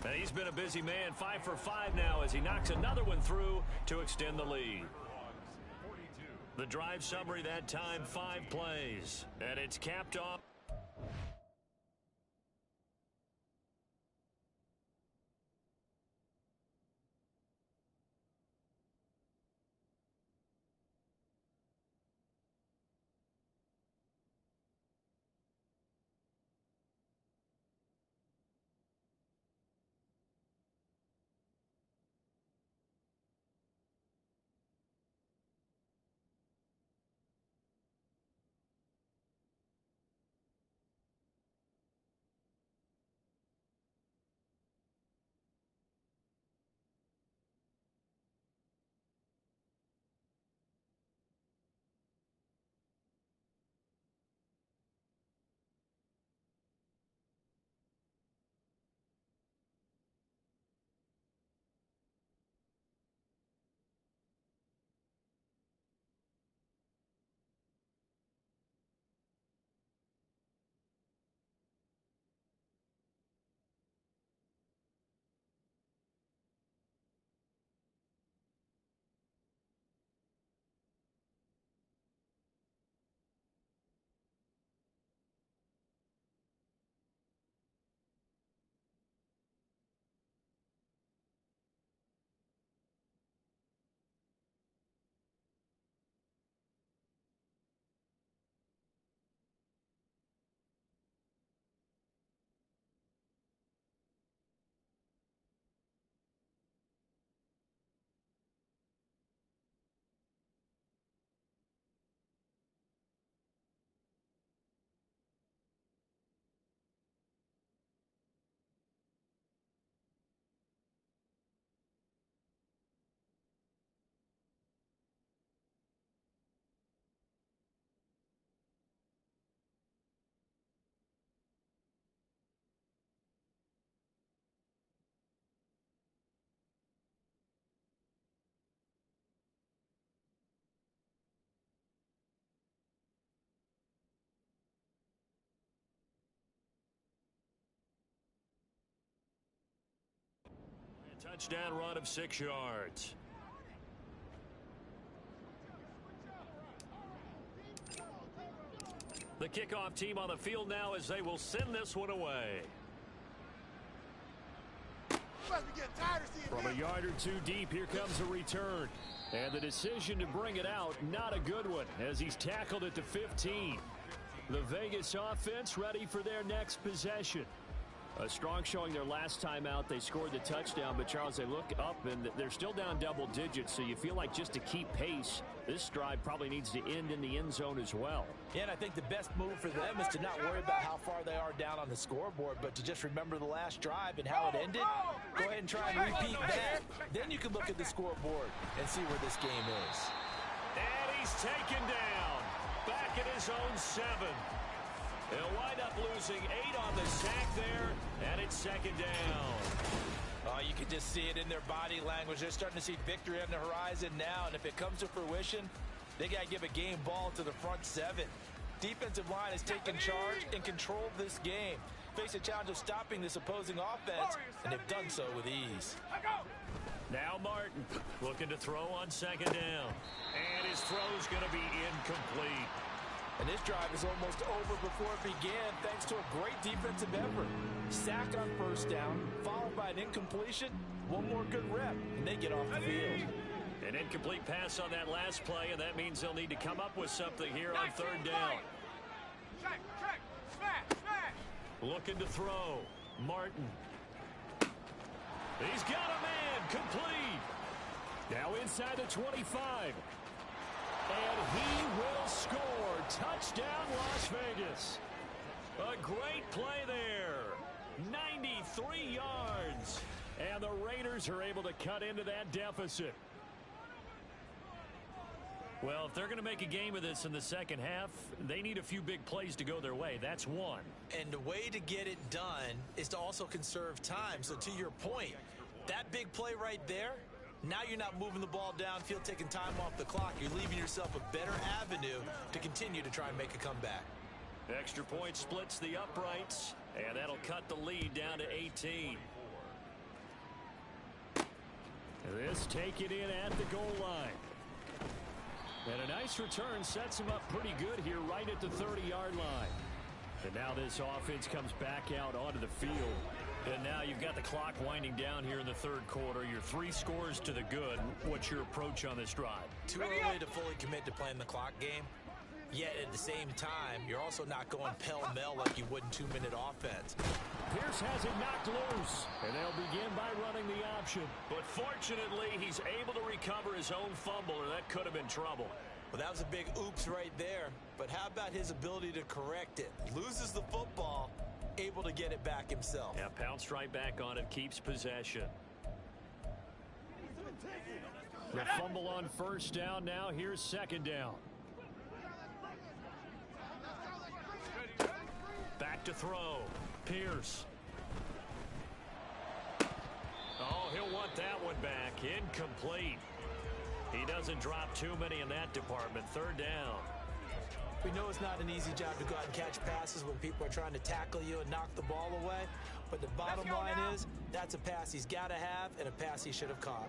And he's been a busy man, 5 for 5 now as he knocks another one through to extend the lead. The drive summary that time, 5 plays. And it's capped off. Touchdown run of 6 yards. The kickoff team on the field now as they will send this one away. From a yard or two deep, here comes a return. And the decision to bring it out, not a good one, as he's tackled at the 15. The Vegas offense ready for their next possession. A strong showing their last time out. They scored the touchdown, but Charles, they look up and they're still down double digits, so you feel like just to keep pace, this drive probably needs to end in the end zone as well. Yeah, and I think the best move for them is to not worry about how far they are down on the scoreboard, but to just remember the last drive and how it ended. Go ahead and try and repeat that. Then you can look at the scoreboard and see where this game is. And he's taken down. Back at his own 7. They'll wind up losing 8 on the sack there, and it's second down. Oh, you can just see it in their body language. They're starting to see victory on the horizon now, and if it comes to fruition, they got to give a game ball to the front 7. Defensive line has taken charge and controlled this game. Face a challenge of stopping this opposing offense, and they've done so with ease. Now Martin looking to throw on second down. And his throw's going to be incomplete. And this drive is almost over before it began thanks to a great defensive effort. Sack on first down, followed by an incompletion. One more good rep, and they get off the field. An incomplete pass on that last play, and that means they'll need to come up with something here on third down. Check, smash. Looking to throw. Martin. He's got a man. Complete. Now inside the 25. And he will score. Touchdown, Las Vegas. A great play there. 93 yards. And the Raiders are able to cut into that deficit. Well, if they're going to make a game of this in the second half, they need a few big plays to go their way. That's one. And the way to get it done is to also conserve time. So to your point, that big play right there, now you're not moving the ball downfield, taking time off the clock. You're leaving yourself a better avenue to continue to try and make a comeback. Extra point splits the uprights, and that'll cut the lead down to 18. This taken in at the goal line. And a nice return sets him up pretty good here right at the 30-yard line. And now this offense comes back out onto the field. And now you've got the clock winding down here in the third quarter. You're 3 scores to the good. What's your approach on this drive? Too early to fully commit to playing the clock game. Yet at the same time, you're also not going pell-mell like you would in 2-minute offense. Pierce has it knocked loose, and they'll begin by running the option. But fortunately, he's able to recover his own fumble, or that could have been trouble. Well, that was a big oops right there. But how about his ability to correct it? Loses the football, able to get it back himself. Yeah, pounced right back on it, keeps possession. The fumble on first down now. Here's second down. Back to throw. Pierce. Oh, he'll want that one back. Incomplete. He doesn't drop too many in that department. Third down. We know it's not an easy job to go out and catch passes when people are trying to tackle you and knock the ball away. But the bottom line is, that's a pass he's got to have and a pass he should have caught.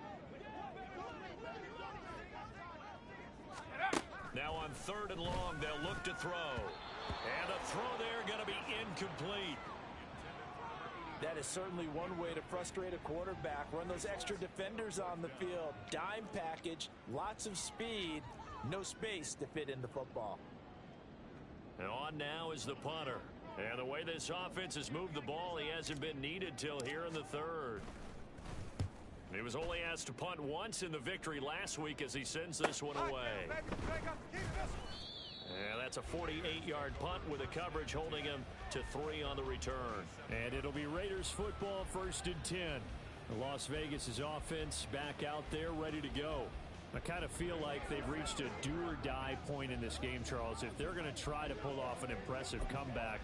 Now on third and long, they'll look to throw. And the throw there going to be incomplete. That is certainly one way to frustrate a quarterback. Run those extra defenders on the field. Dime package, lots of speed, no space to fit in the football. And on now is the punter. And the way this offense has moved the ball, he hasn't been needed till here in the third. He was only asked to punt once in the victory last week as he sends this one away. And that's a 48-yard punt with a coverage holding him to 3 on the return. And it'll be Raiders football, 1st and 10. Las Vegas' offense back out there ready to go. I kind of feel like they've reached a do-or-die point in this game, Charles. If they're going to try to pull off an impressive comeback,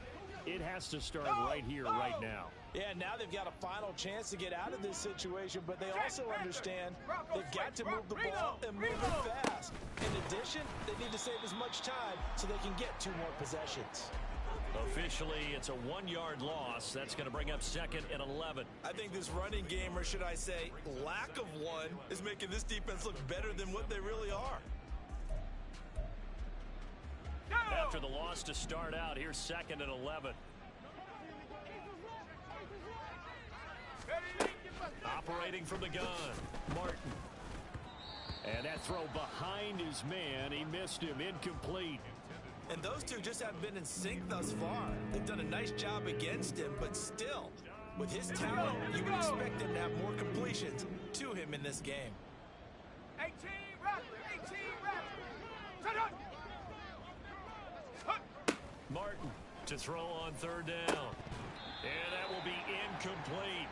it has to start right here, right now. Yeah, now they've got a final chance to get out of this situation, but they also understand they've got to move the ball and move it fast. In addition, they need to save as much time so they can get 2 more possessions. Officially, it's a 1-yard loss. That's going to bring up 2nd and 11. I think this running game, or should I say lack of one, is making this defense look better than what they really are. After the loss to start out, here's 2nd and 11. Operating from the gun, Martin. And that throw behind his man. He missed him. Incomplete. And those two just haven't been in sync thus far. They've done a nice job against him, but still, with his talent, you would expect him to have more completions to him in this game. 18 reps. Martin to throw on third down. And that will be incomplete.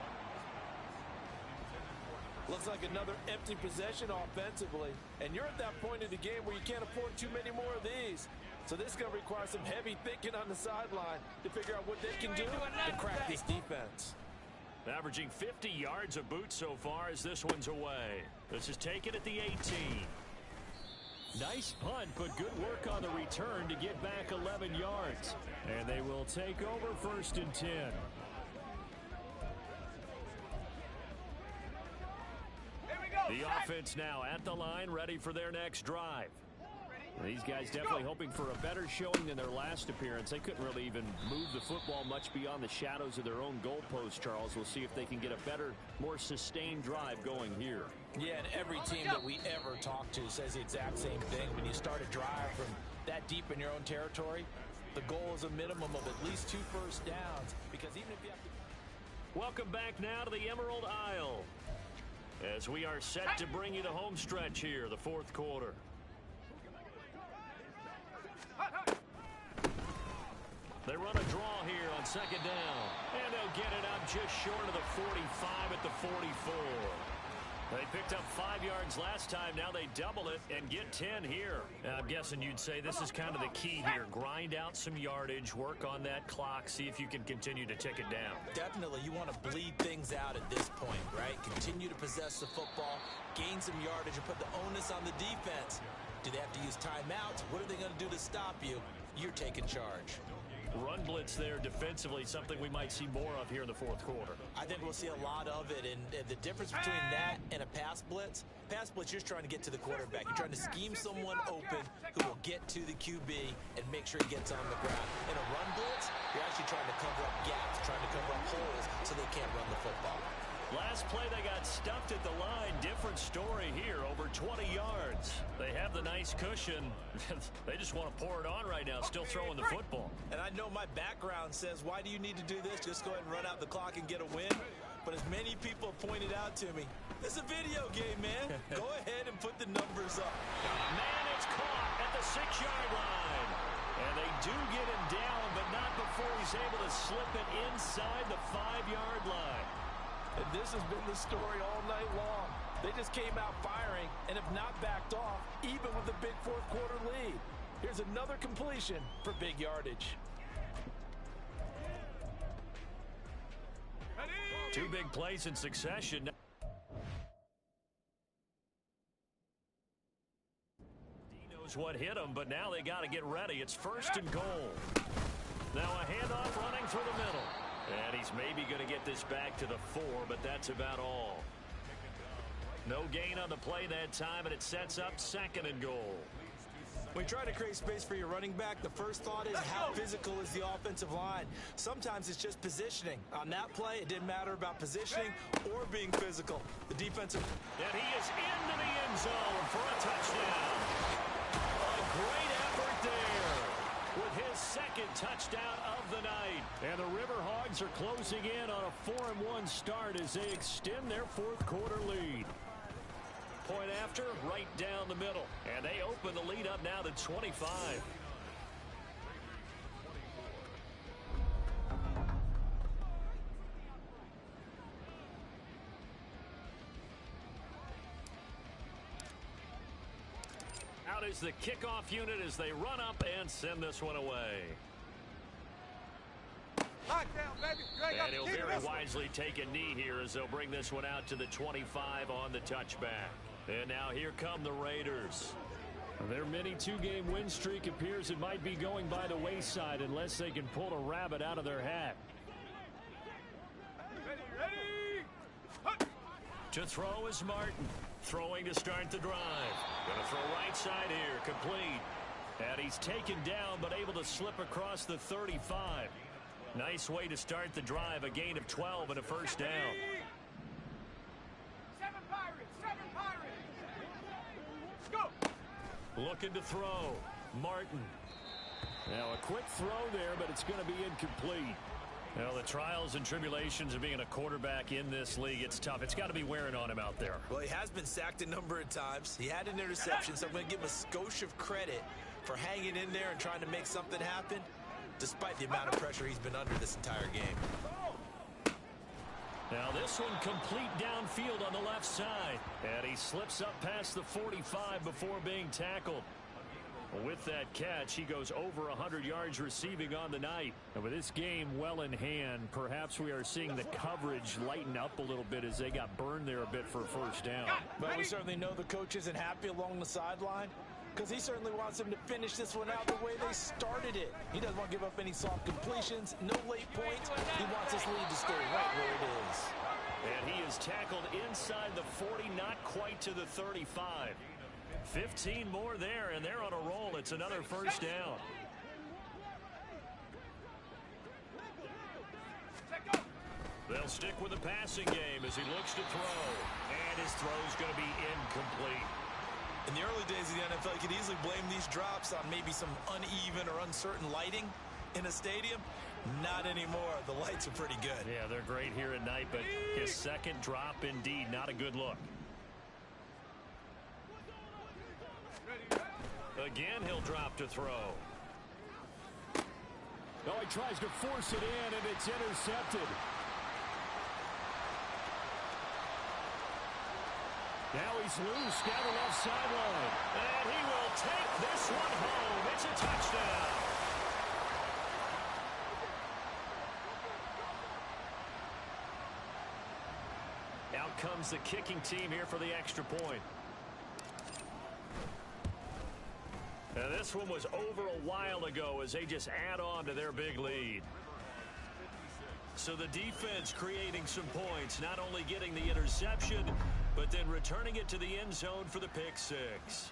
Looks like another empty possession offensively. And you're at that point in the game where you can't afford too many more of these. So this is going to require some heavy thinking on the sideline to figure out what they can do to crack this defense. Averaging 50 yards a boot so far as this one's away. This is taken at the 18. Nice punt, but good work on the return to get back 11 yards. And they will take over 1st and 10. Here we go. The offense now at the line, ready for their next drive. These guys definitely hoping for a better showing than their last appearance. They couldn't really even move the football much beyond the shadows of their own goalpost, Charles. We'll see if they can get a better, more sustained drive going here. Yeah, and every team that we ever talk to says the exact same thing. When you start a drive from that deep in your own territory, the goal is a minimum of at least 2 first downs. Because even if you have to... Welcome back now to the Emerald Isle, as we are set to bring you the home stretch here, the fourth quarter. They run a draw here on second down, and they'll get it up just short of the 45 at the 44. They picked up 5 yards last time. Now they double it and get 10 here. I'm guessing you'd say this is kind of the key here. Grind out some yardage, work on that clock, see if you can continue to tick it down. Definitely, you want to bleed things out at this point, right? Continue to possess the football, gain some yardage, and put the onus on the defense. Do they have to use timeouts? What are they going to do to stop you? You're taking charge. Run blitz there defensively, something we might see more of here in the fourth quarter. I think we'll see a lot of it, and the difference between that and a pass blitz, you're just trying to get to the quarterback. You're trying to scheme someone open who will get to the QB and make sure he gets on the ground. In a run blitz, you're actually trying to cover up gaps, trying to cover up holes so they can't run the football. Last play, they got stuffed at the line. Different story here, over 20 yards. They have the nice cushion. They just want to pour it on right now, still throwing the football. And I know my background says, why do you need to do this? Just go ahead and run out the clock and get a win. But as many people pointed out to me, this is a video game, man. Go ahead and put the numbers up. Man, it's caught at the 6-yard line. And they do get him down, but not before he's able to slip it inside the 5-yard line. And this has been the story all night long. They just came out firing and have not backed off, even with the big fourth quarter lead. Here's another completion for big yardage. Two big plays in succession. He knows what hit him, but now they got to get ready. It's first and goal. Now a handoff running through the middle. And he's maybe going to get this back to the 4, but that's about all. No gain on the play that time, and it sets up second and goal. When you try to create space for your running back, the first thought is how physical is the offensive line. Sometimes it's just positioning. On that play, it didn't matter about positioning or being physical. The defensive... And he is into the end zone for a touchdown. A great effort there with his second touchdown of the night. And the Riverhogs are closing in on a 4-1 start as they extend their fourth quarter lead. Point after, right down the middle. And they open the lead up now to 25. Out is the kickoff unit as they run up and send this one away. Lock down, baby. And he'll very wisely take a knee here as they'll bring this one out to the 25 on the touchback. And now here come the Raiders. Their mini 2-game win streak appears it might be going by the wayside unless they can pull a rabbit out of their hat. Ready. To throw is Martin. Throwing to start the drive. Going to throw right side here. Complete. And he's taken down but able to slip across the 35. Nice way to start the drive. A gain of 12 and a first down. 7 Pirates. 7 Pirates. Go. Looking to throw. Martin. Now a quick throw there, but it's going to be incomplete. Well, the trials and tribulations of being a quarterback in this league, it's tough. It's got to be wearing on him out there. Well, he has been sacked a number of times. He had an interception, so I'm going to give him a skosh of credit for hanging in there and trying to make something happen, despite the amount of pressure he's been under this entire game. Now this one complete downfield on the left side. And he slips up past the 45 before being tackled. With that catch, he goes over 100 yards receiving on the night. And with this game well in hand, perhaps we are seeing the coverage lighten up a little bit as they got burned there a bit for a first down. But we certainly know the coach isn't happy along the sideline, because he certainly wants them to finish this one out the way they started it. He doesn't want to give up any soft completions, no late points. He wants his lead to stay right where it is. And he is tackled inside the 40, not quite to the 35. 15 more there, and they're on a roll. It's another first down. They'll stick with the passing game as he looks to throw. And his throw's going to be incomplete. In the early days of the NFL, you could easily blame these drops on maybe some uneven or uncertain lighting in a stadium. Not anymore. The lights are pretty good. Yeah, they're great here at night, but his second drop, indeed, not a good look. Again, he'll drop to throw. Oh, he tries to force it in, and it's intercepted. Now he's loose down the left sideline. And he will take this one home. It's a touchdown. Out comes the kicking team here for the extra point. Now this one was over a while ago as they just add on to their big lead. So the defense creating some points, not only getting the interception, but then returning it to the end zone for the pick six.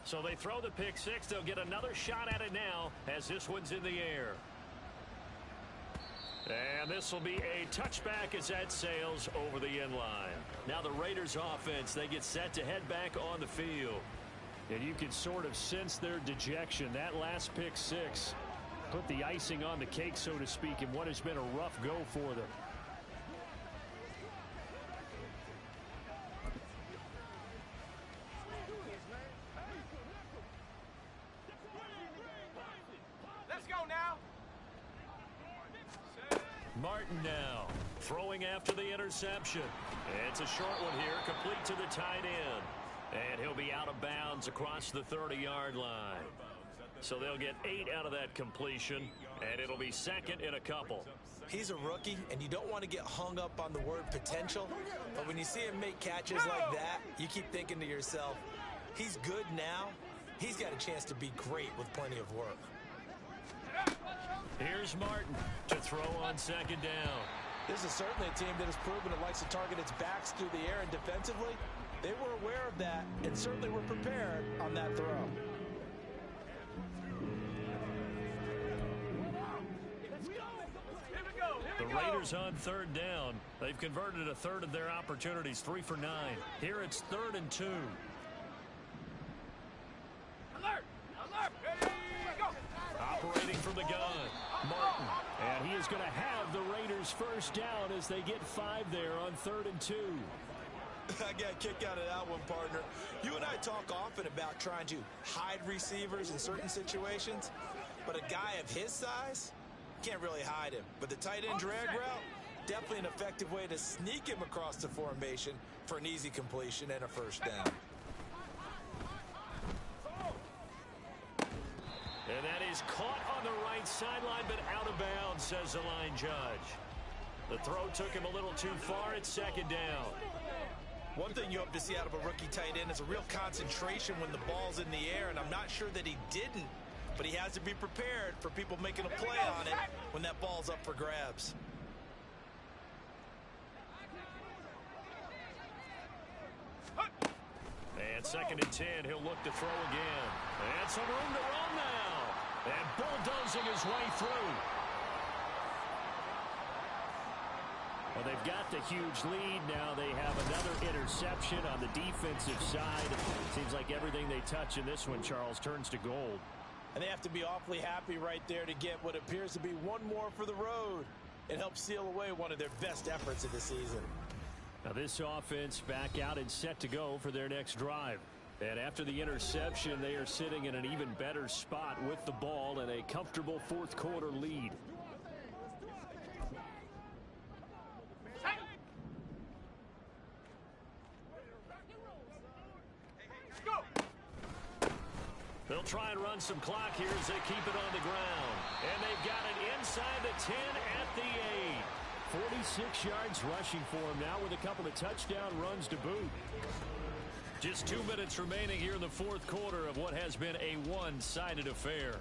So they throw the pick six. They'll get another shot at it now as this one's in the air. And this will be a touchback as that sails over the end line. Now the Raiders offense, they get set to head back on the field. And you can sort of sense their dejection. That last pick six put the icing on the cake, so to speak, in what has been a rough go for them. Let's go now. Martin now throwing after the interception. It's a short one here, complete to the tight end. And he'll be out of bounds across the 30-yard line. So they'll get 8 out of that completion, and it'll be second in a couple. He's a rookie, and you don't want to get hung up on the word potential. But when you see him make catches like that, you keep thinking to yourself, he's good now. He's got a chance to be great with plenty of work. Here's Martin to throw on second down. This is certainly a team that has proven it likes to target its backs through the air, and defensively, they were aware of that and certainly were prepared on that throw. The Raiders on third down. They've converted a third of their opportunities, 3 for 9. Here it's 3rd and 2. Alert! Alert! Ready, go! Operating from the gun, Martin. And he is going to have the Raiders first down as they get 5 there on 3rd and 2. I got a kick out of that one, partner. You and I talk often about trying to hide receivers in certain situations, but a guy of his size can't really hide him. But the tight end drag route, definitely an effective way to sneak him across the formation for an easy completion and a first down. And that is caught on the right sideline, but out of bounds, says the line judge. The throw took him a little too far. It's second down. One thing you hope to see out of a rookie tight end is a real concentration when the ball's in the air, and I'm not sure that he didn't, but he has to be prepared for people making a play on it when that ball's up for grabs. And 2nd and 10, he'll look to throw again. And some room to run now. And bulldozing his way through. Well, they've got the huge lead. Now they have another interception on the defensive side. Seems like everything they touch in this one, Charles, turns to gold. And they have to be awfully happy right there to get what appears to be one more for the road. It helps seal away one of their best efforts of the season. Now this offense back out and set to go for their next drive. And after the interception, they are sitting in an even better spot with the ball and a comfortable 4th quarter lead. They'll try and run some clock here as they keep it on the ground. And they've got it inside the 10 at the 8. 46 yards rushing for him now with a couple of touchdown runs to boot. Just 2 minutes remaining here in the fourth quarter of what has been a one-sided affair.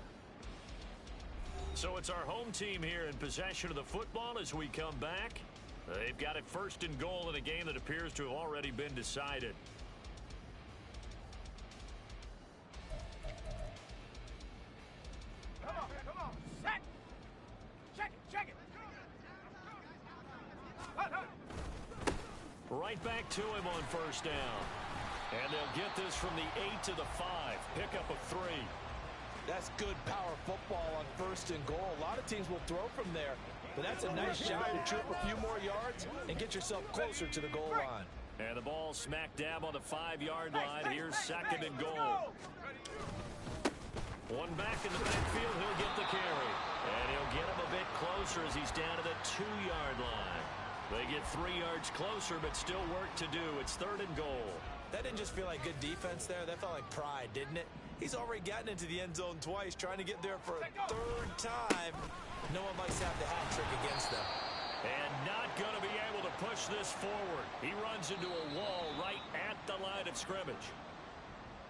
So it's our home team here in possession of the football as we come back. They've got it first and goal in a game that appears to have already been decided. Come on. Set. Check it. Right back to him on first down. And they'll get this from the 8 to the 5. Pickup of 3. That's good power football on first and goal. A lot of teams will throw from there, but that's a nice job to trip a few more yards and get yourself closer to the goal line. And the ball smack dab on the 5-yard line. Here's second and goal. One back in the backfield. He'll get the carry. And he'll get him a bit closer as he's down to the 2-yard line. They get 3 yards closer, but still work to do. It's third and goal. That didn't just feel like good defense there. That felt like pride, didn't it? He's already gotten into the end zone twice, trying to get there for a third time. No one likes to have the hat trick against them. And not going to be able to push this forward. He runs into a wall right at the line of scrimmage.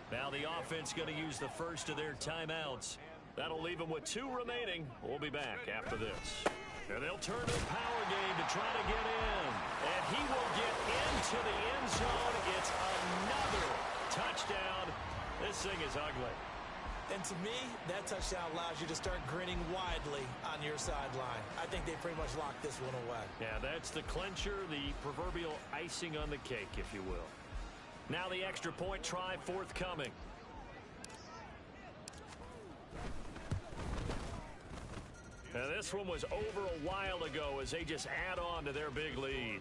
Now the offense going to use the first of their timeouts. That'll leave them with 2 remaining. We'll be back after this. And they'll turn to the power game to try to get in. And he will get into the end zone. It's another touchdown. This thing is ugly. And to me, that touchdown allows you to start grinning widely on your sideline. I think they pretty much locked this one away. Yeah, that's the clincher, the proverbial icing on the cake, if you will. Now the extra point try forthcoming. Now this one was over a while ago as they just add on to their big lead.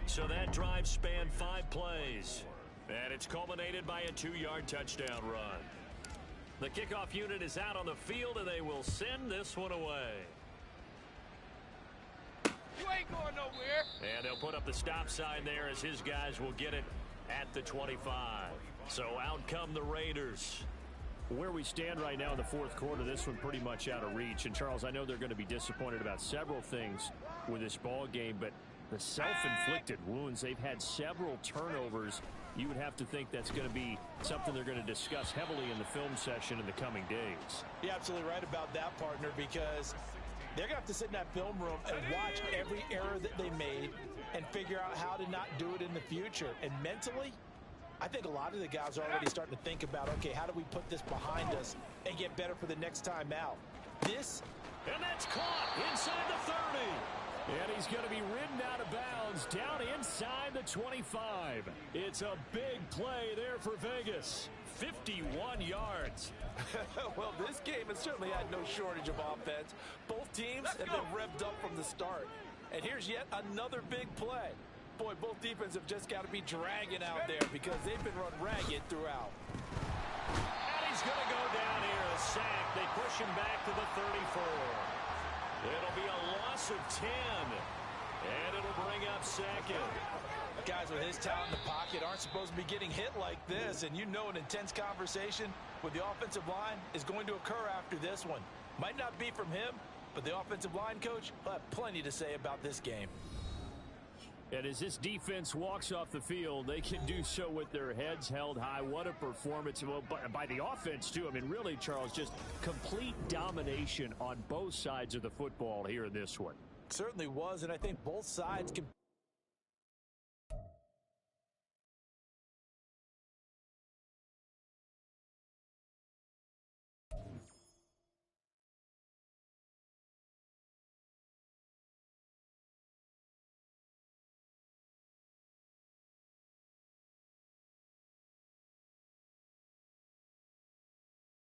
So that drive spanned 5 plays. And it's culminated by a 2-yard touchdown run. The kickoff unit is out on the field, and they will send this one away. You ain't going nowhere. And they'll put up the stop sign there as his guys will get it at the 25. So out come the Raiders. Where we stand right now in the fourth quarter, this one pretty much out of reach. And, Charles, I know they're going to be disappointed about several things with this ball game, but the self-inflicted wounds, they've had several turnovers. You would have to think that's going to be something they're going to discuss heavily in the film session in the coming days. You're absolutely right about that, partner, because they're going to have to sit in that film room and watch every error that they made and figure out how to not do it in the future. And mentally, I think a lot of the guys are already starting to think about, okay, how do we put this behind us and get better for the next time out? And that's caught inside the 30. And he's going to be ridden out of bounds down inside the 25. It's a big play there for Vegas. 51 yards. Well, this game has certainly had no shortage of offense. Both teams have been revved up from the start. And here's yet another big play. Boy, both defenses have just got to be dragging out there because they've been run ragged throughout. And he's going to go down here, a sack. They push him back to the 34. It'll be a loss of 10. And it'll bring up second. Guys with his talent in the pocket aren't supposed to be getting hit like this. And you know an intense conversation with the offensive line is going to occur after this one. Might not be from him, but the offensive line coach will have plenty to say about this game. And as this defense walks off the field, they can do so with their heads held high. What a performance by the offense, too. I mean, really, Charles, just complete domination on both sides of the football here in this one. Certainly was, and I think both sides can